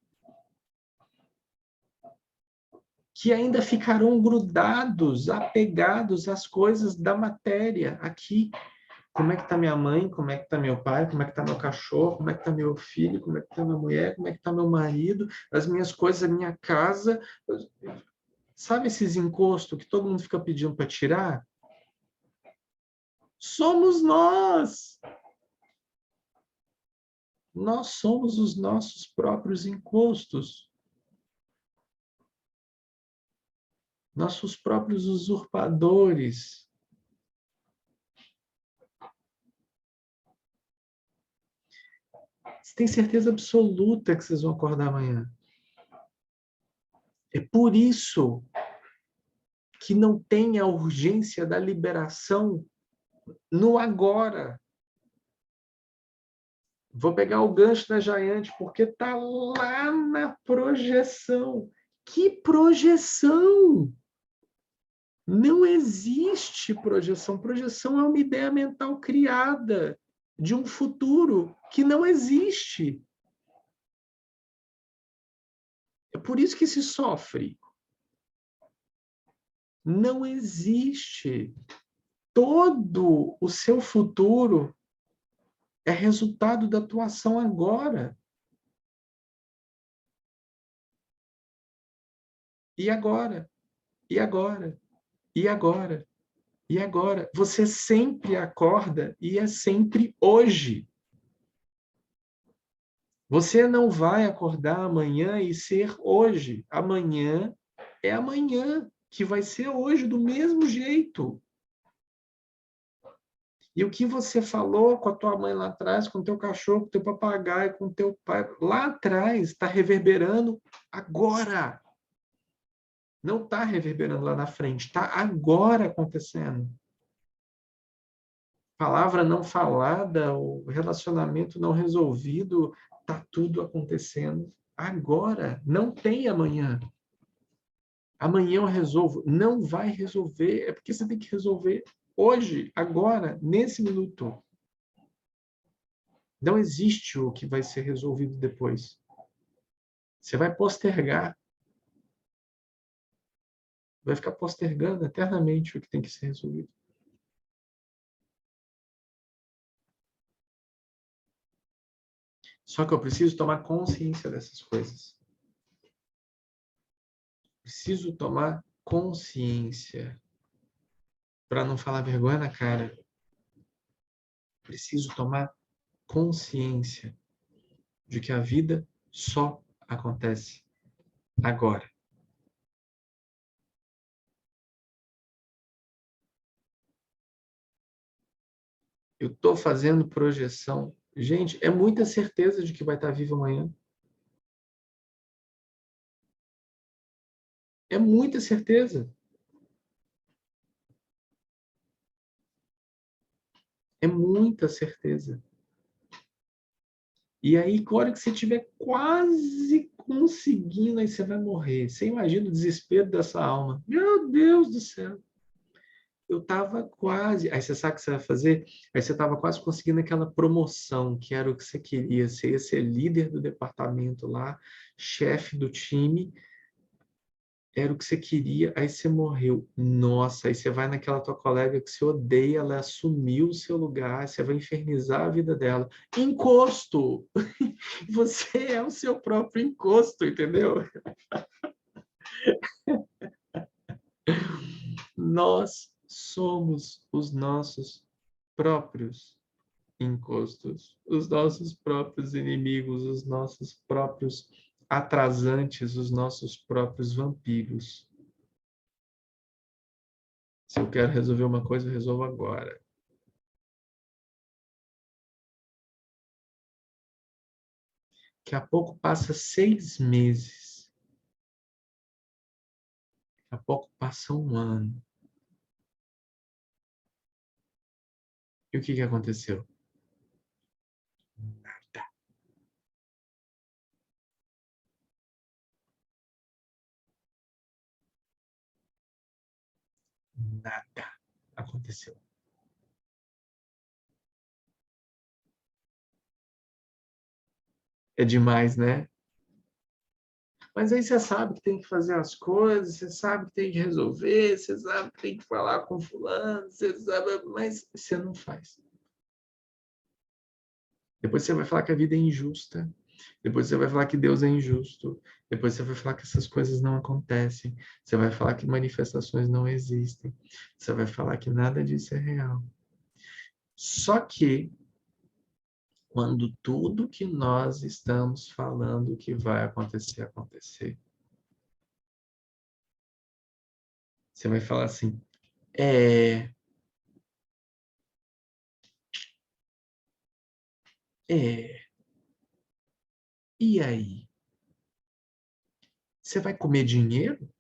que ainda ficarão grudados, apegados às coisas da matéria aqui. Como é que está minha mãe? Como é que está meu pai? Como é que está meu cachorro? Como é que está meu filho? Como é que está minha mulher? Como é que está meu marido? As minhas coisas, a minha casa. Sabe esses encostos que todo mundo fica pedindo para tirar? Somos nós! Nós somos os nossos próprios encostos. Nossos próprios usurpadores. Você tem certeza absoluta que vocês vão acordar amanhã. É por isso que não tem a urgência da liberação no agora. Vou pegar o gancho da Jaiante, porque está lá na projeção. Que projeção? Não existe projeção. Projeção é uma ideia mental criada de um futuro que não existe. É por isso que se sofre. Não existe. Todo o seu futuro é resultado da tua ação agora. E agora? E agora? E agora? E agora? Você sempre acorda e é sempre hoje. Você não vai acordar amanhã e ser hoje. Amanhã é amanhã, que vai ser hoje do mesmo jeito. E o que você falou com a tua mãe lá atrás, com o teu cachorro, com o teu papagaio, com o teu pai, lá atrás, está reverberando agora. Não está reverberando lá na frente, está agora acontecendo. Palavra não falada, o relacionamento não resolvido, está tudo acontecendo agora. Não tem amanhã. Amanhã eu resolvo. Não vai resolver. É porque você tem que resolver hoje, agora, nesse minuto. Não existe o que vai ser resolvido depois. Você vai postergar. Vai ficar postergando eternamente o que tem que ser resolvido. Só que eu preciso tomar consciência dessas coisas. Preciso tomar consciência. Para não falar vergonha na cara. Preciso tomar consciência de que a vida só acontece agora. Eu estou fazendo projeção. Gente, é muita certeza de que vai estar vivo amanhã. É muita certeza. É muita certeza. E aí, na hora que você estiver quase conseguindo, aí você vai morrer. Você imagina o desespero dessa alma. Meu Deus do céu. eu estava quase... Aí você sabe o que você vai fazer? Aí você estava quase conseguindo aquela promoção, que era o que você queria. Você ia ser líder do departamento lá, chefe do time, era o que você queria, aí você morreu. Nossa, aí você vai naquela tua colega que você odeia, ela assumiu o seu lugar, você vai infernizar a vida dela. Encosto! Você é o seu próprio encosto, entendeu? Nós somos os nossos próprios encostos, os nossos próprios inimigos, os nossos próprios atrasantes, os nossos próprios vampiros. Se eu quero resolver uma coisa, eu resolvo agora. Daqui a pouco passa 6 meses. Daqui a pouco passa um ano. E o que aconteceu? Nada. Nada aconteceu. É demais, né? Mas aí você sabe que tem que fazer as coisas, você sabe que tem que resolver, você sabe que tem que falar com fulano, você sabe, mas você não faz. Depois você vai falar que a vida é injusta. Depois você vai falar que Deus é injusto. Depois você vai falar que essas coisas não acontecem. Você vai falar que manifestações não existem. Você vai falar que nada disso é real. Só que, quando tudo que nós estamos falando que vai acontecer, você vai falar assim, é, é, e aí? Você vai comer dinheiro?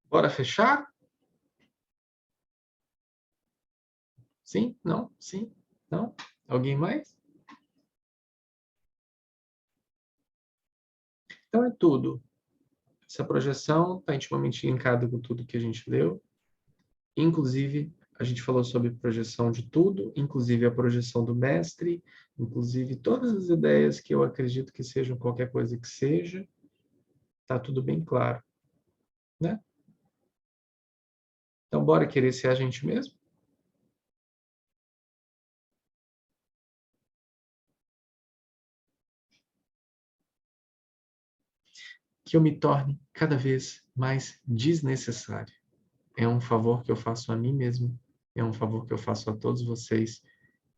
Bora fechar? Sim? Não? Sim? Não? Alguém mais? Então é tudo. Essa projeção está intimamente linkada com tudo que a gente leu. Inclusive, a gente falou sobre projeção de tudo, inclusive a projeção do mestre, inclusive todas as ideias que eu acredito que sejam qualquer coisa que seja. Está tudo bem claro, né? Então, bora querer ser a gente mesmo? Que eu me torne cada vez mais desnecessário. É um favor que eu faço a mim mesmo, é um favor que eu faço a todos vocês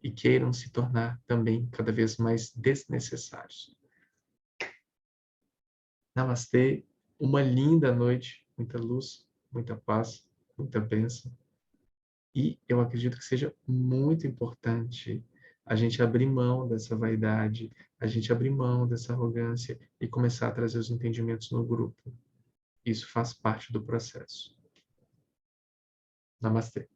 e queiram se tornar também cada vez mais desnecessários. Namastê, uma linda noite, muita luz, muita paz, muita bênção. E eu acredito que seja muito importante a gente abrir mão dessa vaidade, a gente abrir mão dessa arrogância e começar a trazer os entendimentos no grupo. Isso faz parte do processo. Namastê.